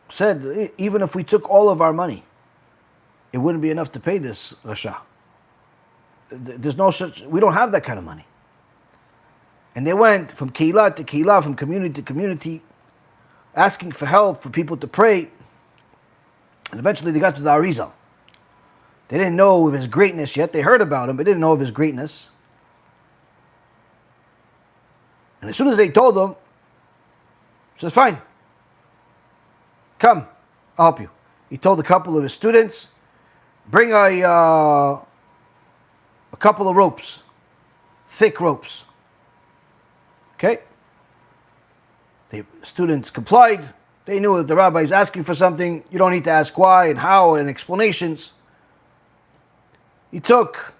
said, even if we took all of our money, it wouldn't be enough to pay this Rasha. There's no such, we don't have that kind of money. And they went from Keilah to Keilah, from community to community, asking for help, for people to pray. And eventually they got to the Arizal. They didn't know of his greatness yet. They heard about him, but didn't know of his greatness. And as soon as they told him, he says, fine, come, I'll help you. He told a couple of his students, bring a couple of ropes, thick ropes. Okay? The students complied. They knew that the rabbi is asking for something. You don't need to ask why and how and explanations. He took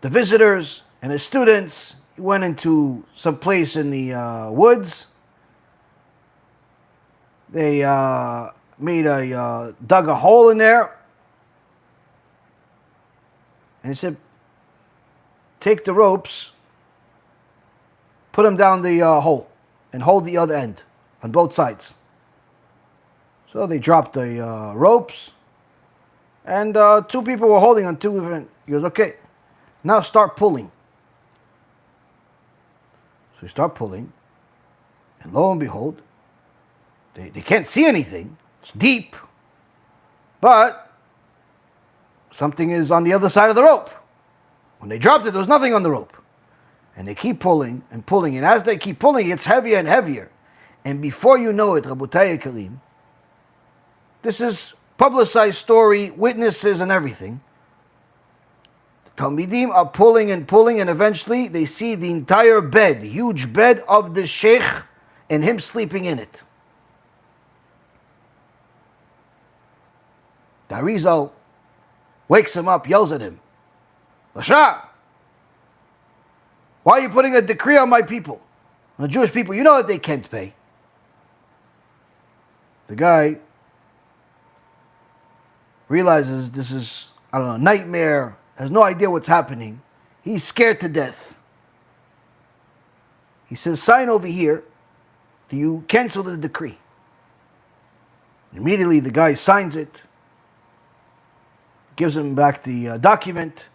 the visitors and his students. He went into some place in the woods. They dug a hole in there. And he said, take the ropes, put them down the hole, and hold the other end on both sides. So they dropped the ropes, and two people were holding on two different. He goes, okay, now start pulling. So we start pulling, and lo and behold, they can't see anything. It's deep, but something is on the other side of the rope. When they dropped it, there was nothing on the rope. And they keep pulling and pulling. And as they keep pulling, it gets heavier and heavier. And before you know it, Rabotai Karim, this is publicized story, witnesses and everything. The Talmidim are pulling and pulling, and eventually they see the entire bed, the huge bed of the sheikh, and him sleeping in it. The Arizal wakes him up, yells at him, Rasha, Why are you putting a decree on my people? On the Jewish people, you know that they can't pay. The guy realizes this is, I don't know, a nightmare, has no idea what's happening. He's scared to death. He says, sign over here. Do you cancel the decree? Immediately the guy signs it, gives him back the document.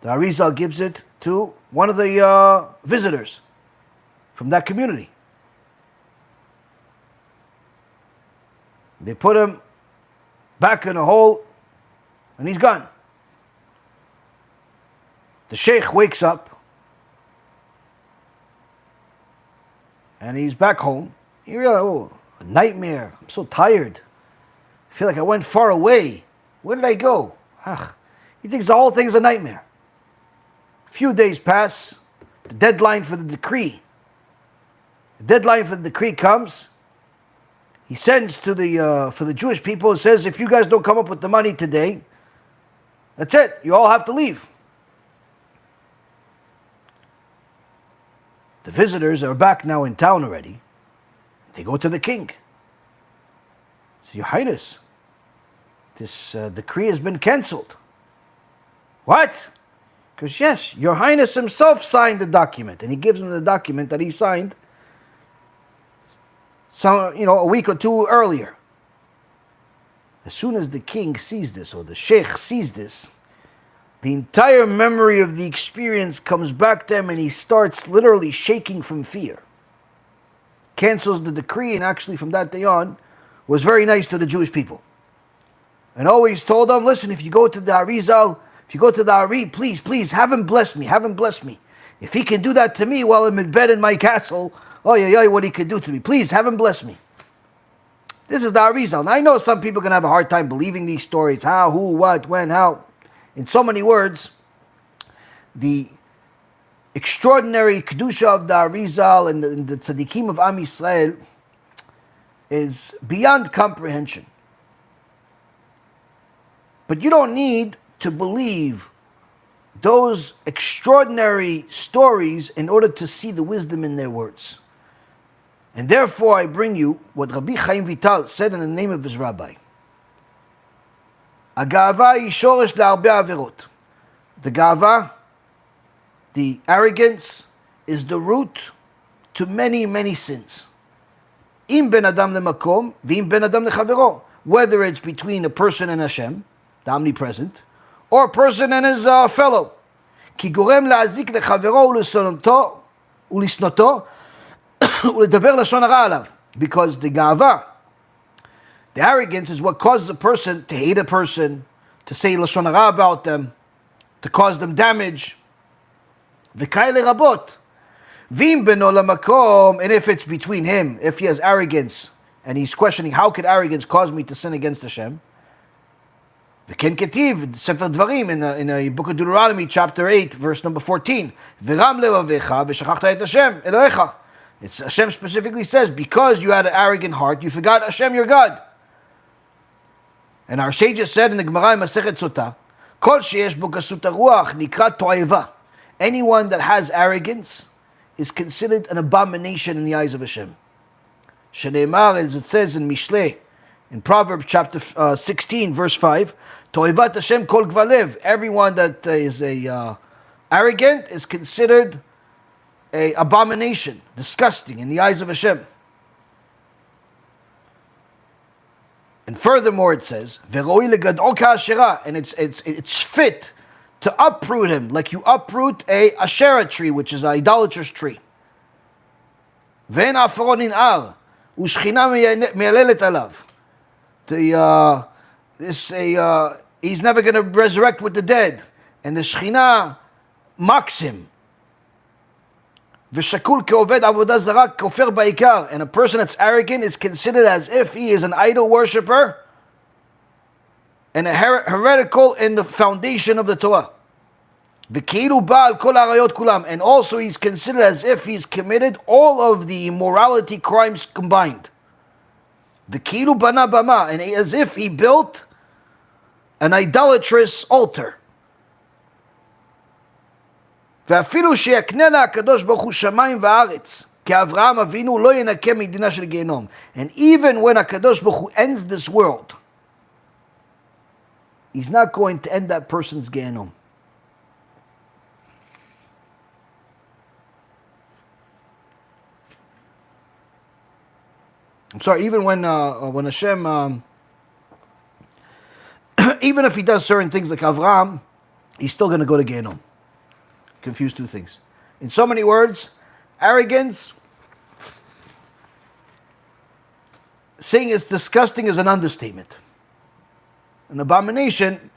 The Arizal gives it to one of the visitors from that community. They put him back in a hole and he's gone. The sheikh wakes up and he's back home. He realizes, oh, a nightmare. I'm so tired. I feel like I went far away. Where did I go? He thinks the whole thing is a nightmare. A few days pass. The deadline for the decree. The deadline for the decree comes. He sends to for the Jewish people and says, if you guys don't come up with the money today, that's it. You all have to leave. The visitors are back now in town already. They go to the king. Say, Your Highness, this decree has been cancelled. What? Because yes, Your Highness himself signed the document. And he gives him the document that he signed a week or two earlier. As soon as the king sees this, or the sheikh sees this, the entire memory of the experience comes back to him and he starts literally shaking from fear. Cancels the decree, and actually from that day on was very nice to the Jewish people. And always told them, listen, if you go to the Arizal, if you go to the Ari, please, have him bless me, have him bless me. If he can do that to me while I'm in bed in my castle, what he could do to me. Please, have him bless me. This is the Arizal. Now I know some people can have a hard time believing these stories. How, who, what, when, how. In so many words, the extraordinary Kedusha of the Arizal and the Tzaddikim of Am Yisrael is beyond comprehension. But you don't need to believe those extraordinary stories in order to see the wisdom in their words. And therefore I bring you what Rabbi Chaim Vital said in the name of his rabbi. הגאווה היא שורש להרבה עבירות. The gava, the arrogance, is the root to many, many sins. אם בין אדם למקום, ואם בין אדם לחברו. Whether it's between a person and Hashem, the omnipresent, or a person and his fellow. כי גורם להזיק לחברו ולשנותו, ולדבר לשון הרע עליו. Because the gava, the arrogance, is what causes a person to hate a person, to say lashon hara about them, to cause them damage. V'kai rabot. V'im beno lamakom, and if it's between him, if he has arrogance, and he's questioning, how could arrogance cause me to sin against Hashem? V'ken ketiv, Sefer Dvarim, in the book of Deuteronomy, chapter 8, verse number 14. V'ram levavecha v'shachachta et Hashem, Elohecha. Hashem specifically says, because you had an arrogant heart, you forgot Hashem, your God. And our sages said in the Gemara in Masechet Sotah, Kol sheyesh bo gasut haruach nikra to'eva. Anyone that has arrogance is considered an abomination in the eyes of Hashem. Shene'emar, as it says in Mishlei, in Proverbs chapter 16, verse 5, To'evat Hashem kol gvalev. Everyone that is arrogant is considered a abomination, disgusting in the eyes of Hashem. And furthermore, it says, "Ve'roi legadol ka'ashera," and it's fit to uproot him, like you uproot a Asherah tree, which is an idolatrous tree. Ve'en afaron in'ar u'shchina me'alelet alav. He's never going to resurrect with the dead, and the Shechina mocks him. V'shakul ke'oved avodah zara kofer ba'ikar, and a person that's arrogant is considered as if he is an idol worshipper and a heretical in the foundation of the Torah. V'keilu ba'al kol harayot kulam, and also he's considered as if he's committed all of the immorality crimes combined. V'keilu bana bama, and as if he built an idolatrous altar. ואפילו שיקננה הקדוש ברוך הוא שמיים וארץ, כאברהם אבינו לא ינקה מדינה של גיהנום. And even when הקדוש ברוך הוא ends this world, he's not going to end that person's גיהנום. I'm sorry, even when Hashem, even if he does certain things like Avraham, he's still going to go to Gehinnom. Confuse two things. In so many words, arrogance, saying it's disgusting is an understatement. An abomination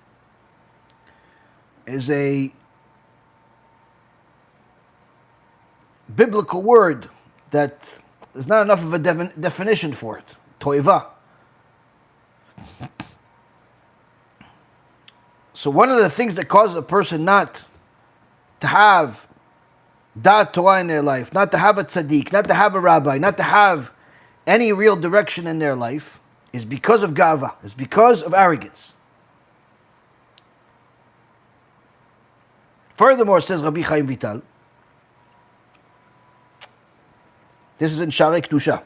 is a biblical word that there's not enough of a definition for it. Toiva. So one of the things that causes a person not to have dat Torah in their life, not to have a tzaddik, not to have a rabbi, not to have any real direction in their life, is because of gava, is because of arrogance. Furthermore, says Rabbi Chaim Vital, this is in Sharei Kedusha.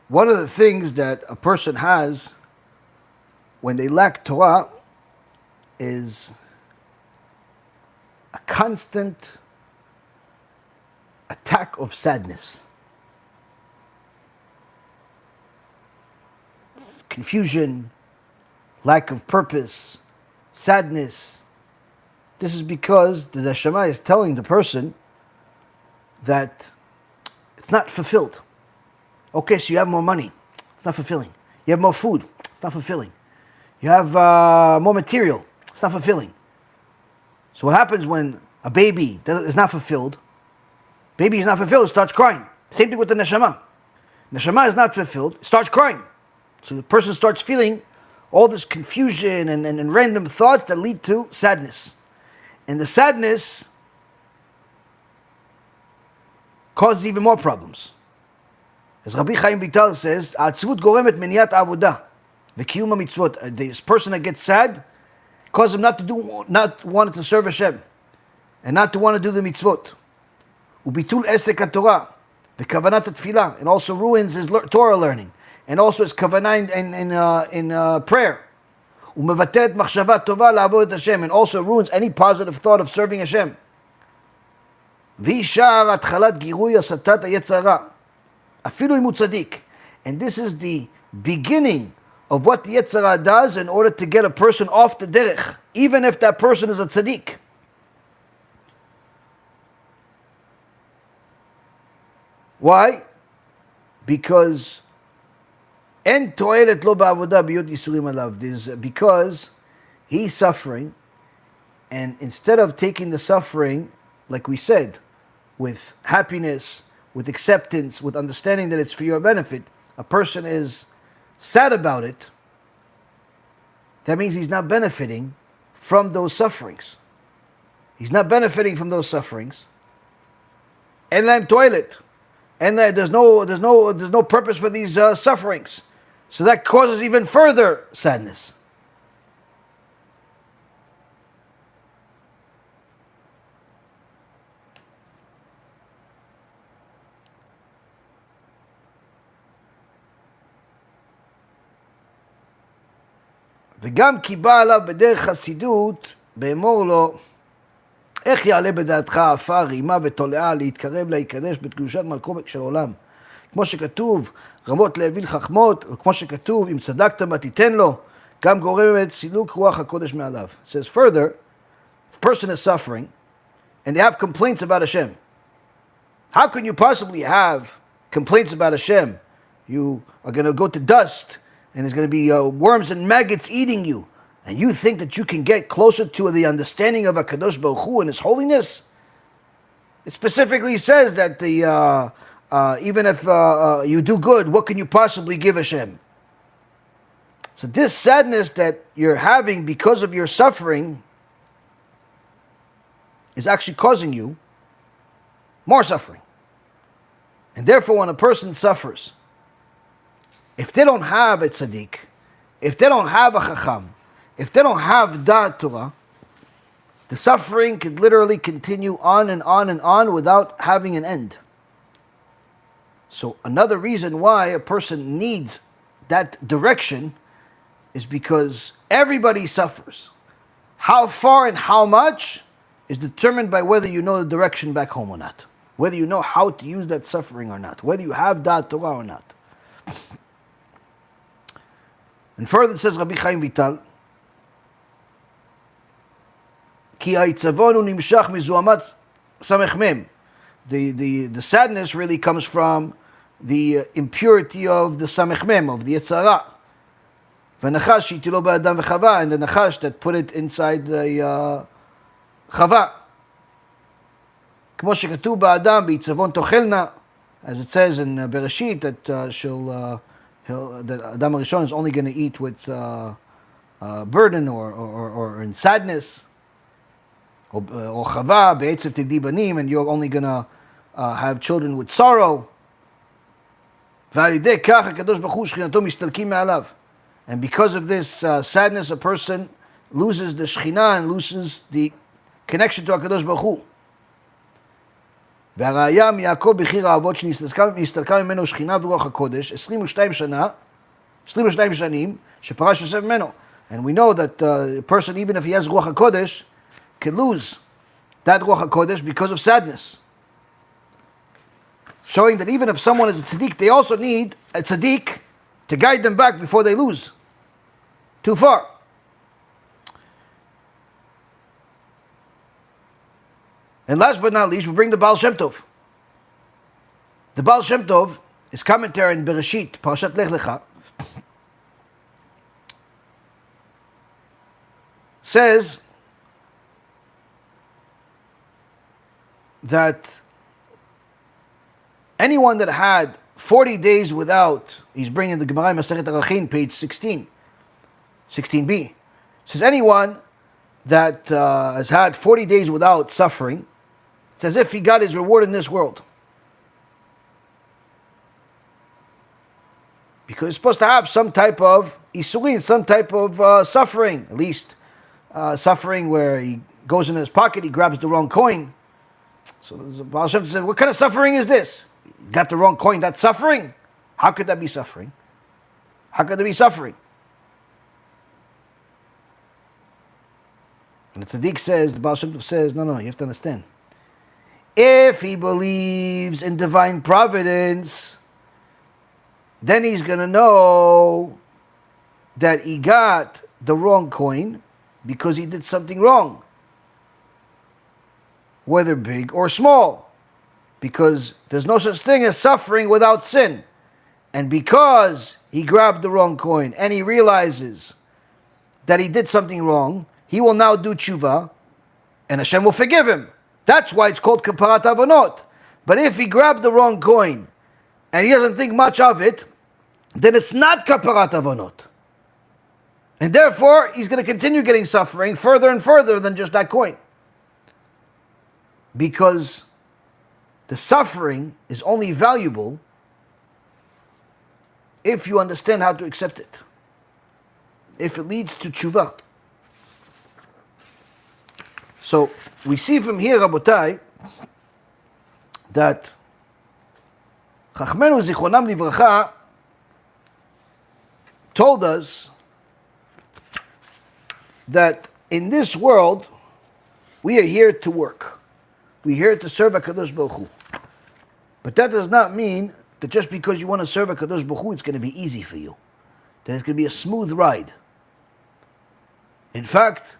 One of the things that a person has when they lack Torah is a constant attack of sadness. It's confusion, lack of purpose, sadness. This is because the Neshama is telling the person that it's not fulfilled. Okay, so you have more money. It's not fulfilling. You have more food. It's not fulfilling. You have more material. It's not fulfilling. So what happens when a baby is not fulfilled? Baby is not fulfilled, it starts crying. Same thing with the neshama. Neshama is not fulfilled, it starts crying. So the person starts feeling all this confusion and random thoughts that lead to sadness. And the sadness causes even more problems. As Rabbi Chaim Vital says, "Atzvut goremet meniat avodah v'kiyum mitzvot." This person that gets sad causes him not wanting to serve Hashem and not to want to do the mitzvot. Ubitul esek haTorah v'kavanat tefillah, and also ruins his Torah learning, and also his kavanah in prayer. Umevatel et machshava tova la'avod Hashem, and also ruins any positive thought of serving Hashem. V'ishar atchalat girui asatat hayetzer hara. And this is the beginning of what the Yetzer Hara does in order to get a person off the derech, even if that person is a tzaddik. Why? Because en toelet lo ba'avodah biyot yisurim alav. Because he's suffering, and instead of taking the suffering, like we said, with happiness, with acceptance, with understanding that it's for your benefit, a person is sad about it, that means he's not benefiting from those sufferings. He's not benefiting from those sufferings. And I'm toilet. And there's no purpose for these sufferings. So that causes even further sadness. וגם כי בא עליו בדרך חסידות, באמור לו, איך יעלה בדעתך עפר, רימה ותולעה להתקרב להיקדש בקדושת מלכו של עולם? כמו שכתוב, רמות להביא חכמות, וכמו שכתוב, אם צדקת בה תיתן לו, גם גורמת סילוק רוח הקודש מעליו. It says further, if a person is suffering, and they have complaints about Hashem, how can you possibly have complaints about Hashem? You are going to go to dust, and there's going to be worms and maggots eating you, and you think that you can get closer to the understanding of HaKadosh Baruch Hu and His holiness? It specifically says that the even if you do good, what can you possibly give Hashem? So this sadness that you're having because of your suffering is actually causing you more suffering. And therefore, when a person suffers, if they don't have a tzaddik, if they don't have a chacham, if they don't have da'at Torah, the suffering could literally continue on and on and on without having an end. So another reason why a person needs that direction is because everybody suffers. How far and how much is determined by whether you know the direction back home or not, whether you know how to use that suffering or not, whether you have da'at Torah or not. And further it says Rabbi Chaim Vital, Ki ha'yitzavonu nimshach mizuamat samech mem. The sadness really comes from the impurity of the samech mem, of the Yetzirah. V'nachash shitilo ba'adam v'chava, and the nachash that put it inside the chava. K'mo shekatuv ba'adam b'itzavon tochelna, as it says in Bereshit that that Adam HaRishon is only going to eat with burden or in sadness. Or chava be'etzev tigdi banim, and you're only going to have children with sorrow. And because of this sadness, a person loses the Shekhinah and loses the connection to HaKadosh Baruch Hu. והראיה מיעקב בחיר האבות שנסתלקה ממנו שכינה ורוח הקודש 22 שנים שפרש יוסף ממנו. And we know that a person, even if he has Ruach HaKodesh, can lose that Ruach HaKodesh because of sadness. Showing that even if someone is a tzaddik, they also need a tzaddik to guide them back before they lose too far. And last but not least, we bring the Baal Shem Tov. The Baal Shem Tov, his commentary in Bereshit, Parashat Lech Lecha, says that anyone that had 40 days without, he's bringing the Gemara Masechet Arachin, page 16b, says anyone that has had 40 days without suffering, it's as if he got his reward in this world. Because he's supposed to have some type of isurin, some type of suffering, at least suffering where he goes in his pocket, he grabs the wrong coin. So the Baal Shem Tov said, what kind of suffering is this? You got the wrong coin, that's suffering? How could that be suffering? How could there be suffering? And the Tzaddik says, the Baal Shem Tov says, no, you have to understand. If he believes in divine providence, then he's going to know that he got the wrong coin because he did something wrong, whether big or small, because there's no such thing as suffering without sin. And because he grabbed the wrong coin and he realizes that he did something wrong, he will now do tshuva and Hashem will forgive him. That's why it's called kaparat avonot. But if he grabbed the wrong coin and he doesn't think much of it, then it's not kaparat avonot. And therefore, he's going to continue getting suffering further and further than just that coin. Because the suffering is only valuable if you understand how to accept it. If it leads to tshuva. So, we see from here, Rabotai, that Chachmenu Zichronam Livracha told us that in this world, we are here to work. We're here to serve HaKadosh Baruch Hu. But that does not mean that just because you want to serve HaKadosh Baruch Hu, it's going to be easy for you. That it's going to be a smooth ride. In fact,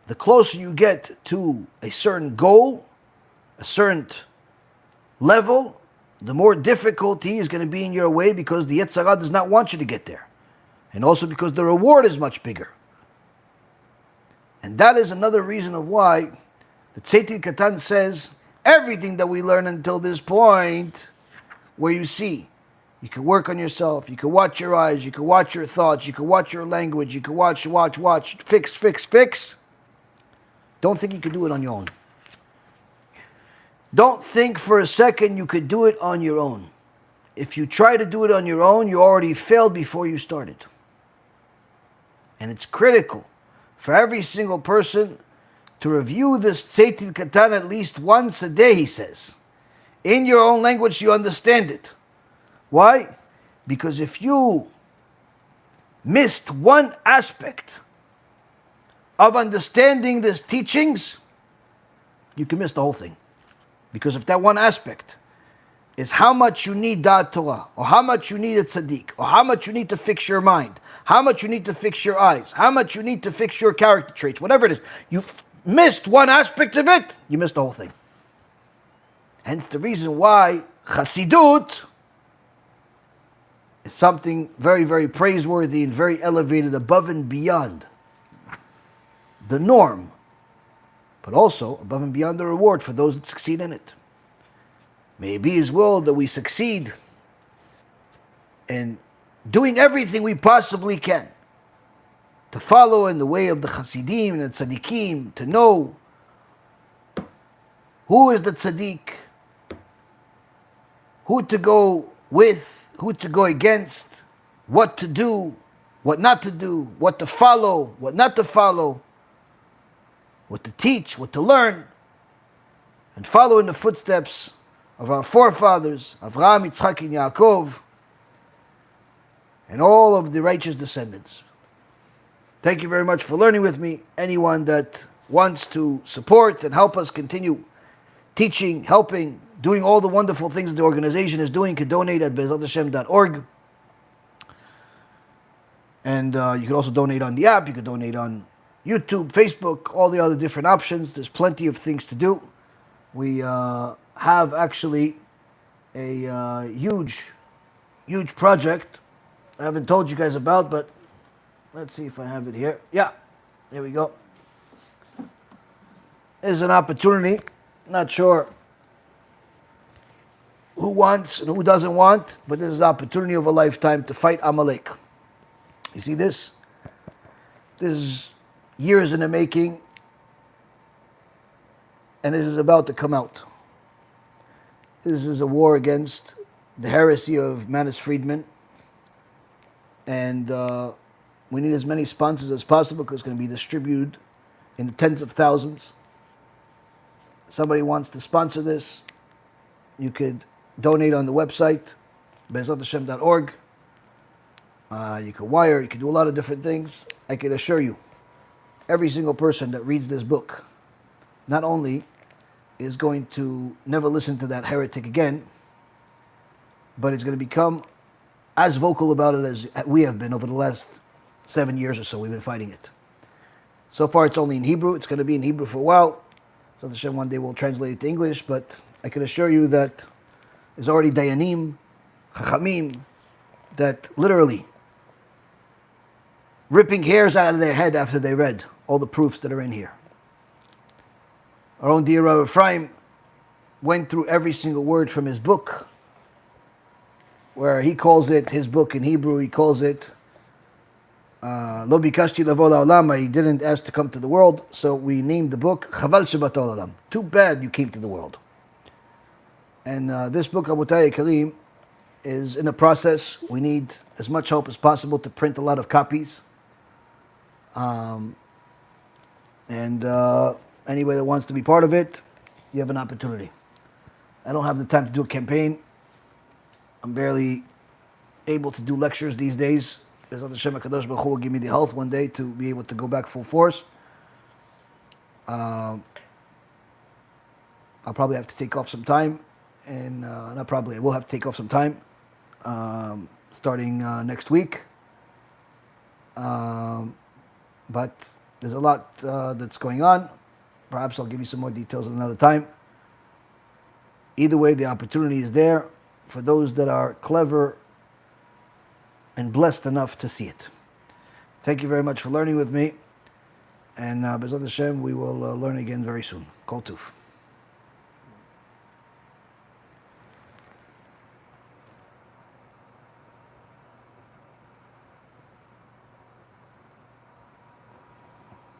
the closer you get to a certain goal, a certain level, the more difficulty is going to be in your way because the Yetzirah does not want you to get there. And also because the reward is much bigger. And that is another reason of why the Tzeitin Katan says everything that we learn until this point where you see. You can work on yourself. You can watch your eyes. You can watch your thoughts. You can watch your language. You can watch, fix. Don't think you can do it on your own. Don't think for a second you could do it on your own. If you try to do it on your own, you already failed before you started. And it's critical for every single person to review this Tzeitin Katan at least once a day, he says. In your own language, you understand it. Why? Because if you missed one aspect of understanding these teachings, you can miss the whole thing. Because if that one aspect is how much you need Da'at Torah, or how much you need a tzaddik, or how much you need to fix your mind, how much you need to fix your eyes, how much you need to fix your character traits, whatever it is, you've missed one aspect of it, you missed the whole thing. Hence the reason why Chassidut is something very, very praiseworthy and very elevated above and beyond the norm, but also above and beyond the reward for those that succeed in it. May it be His will that we succeed in doing everything we possibly can to follow in the way of the Chassidim and the Tzaddikim, to know who is the Tzaddik, who to go with, who to go against, what to do, what not to do, what to follow, what not to follow, what to teach, what to learn, and follow in the footsteps of our forefathers, Avraham, Yitzchak, and Yaakov, and all of the righteous descendants. Thank you very much for learning with me. Anyone that wants to support and help us continue teaching, helping, doing all the wonderful things that the organization is doing, can donate at be'ezathashem.org. And you can also donate on the app. You can donate on YouTube, Facebook, all the other different options. There's plenty of things to do. We have actually a huge project I haven't told you guys about, but let's see if I have it here. Yeah, there we go. There's an opportunity. Not sure who wants and who doesn't want, but this is the opportunity of a lifetime to fight Amalek. You see this? This is years in the making, and this is about to come out. This is a war against the heresy of Manis Friedman, and we need as many sponsors as possible because it's going to be distributed in the tens of thousands. Somebody wants to sponsor this, you could donate on the website, be'ezathashem.org. You can wire, you can do a lot of different things. I can assure you, every single person that reads this book not only is going to never listen to that heretic again, but it's going to become as vocal about it as we have been over the last 7 years or so. We've been fighting it. So far it's only in Hebrew. It's going to be in Hebrew for a while. So Hashem one day will translate it to English, but I can assure you that there's already Dayanim, Chachamim, that literally ripping hairs out of their head after they read all the proofs that are in here. Our own dear Rabbi Ephraim went through every single word from his book, where he calls it, his book in Hebrew, he calls it Lo bikashti lavo la'olam, he didn't ask to come to the world, so we named the book Chaval shebat olam. Too bad you came to the world. And this book, Rabotai Karim, is in a process. We need as much help as possible to print a lot of copies. Anybody that wants to be part of it, you have an opportunity. I don't have the time to do a campaign. I'm barely able to do lectures these days. Bezrat Hashem HaKadosh Baruch Hu will give me the health one day to be able to go back full force. I'll probably have to take off some time, and not probably, I will have to take off some time starting next week. But there's a lot that's going on. Perhaps I'll give you some more details at another time. Either way, the opportunity is there for those that are clever and blessed enough to see it. Thank you very much for learning with me. And Bezrat Hashem, we will learn again very soon. Kol Tov.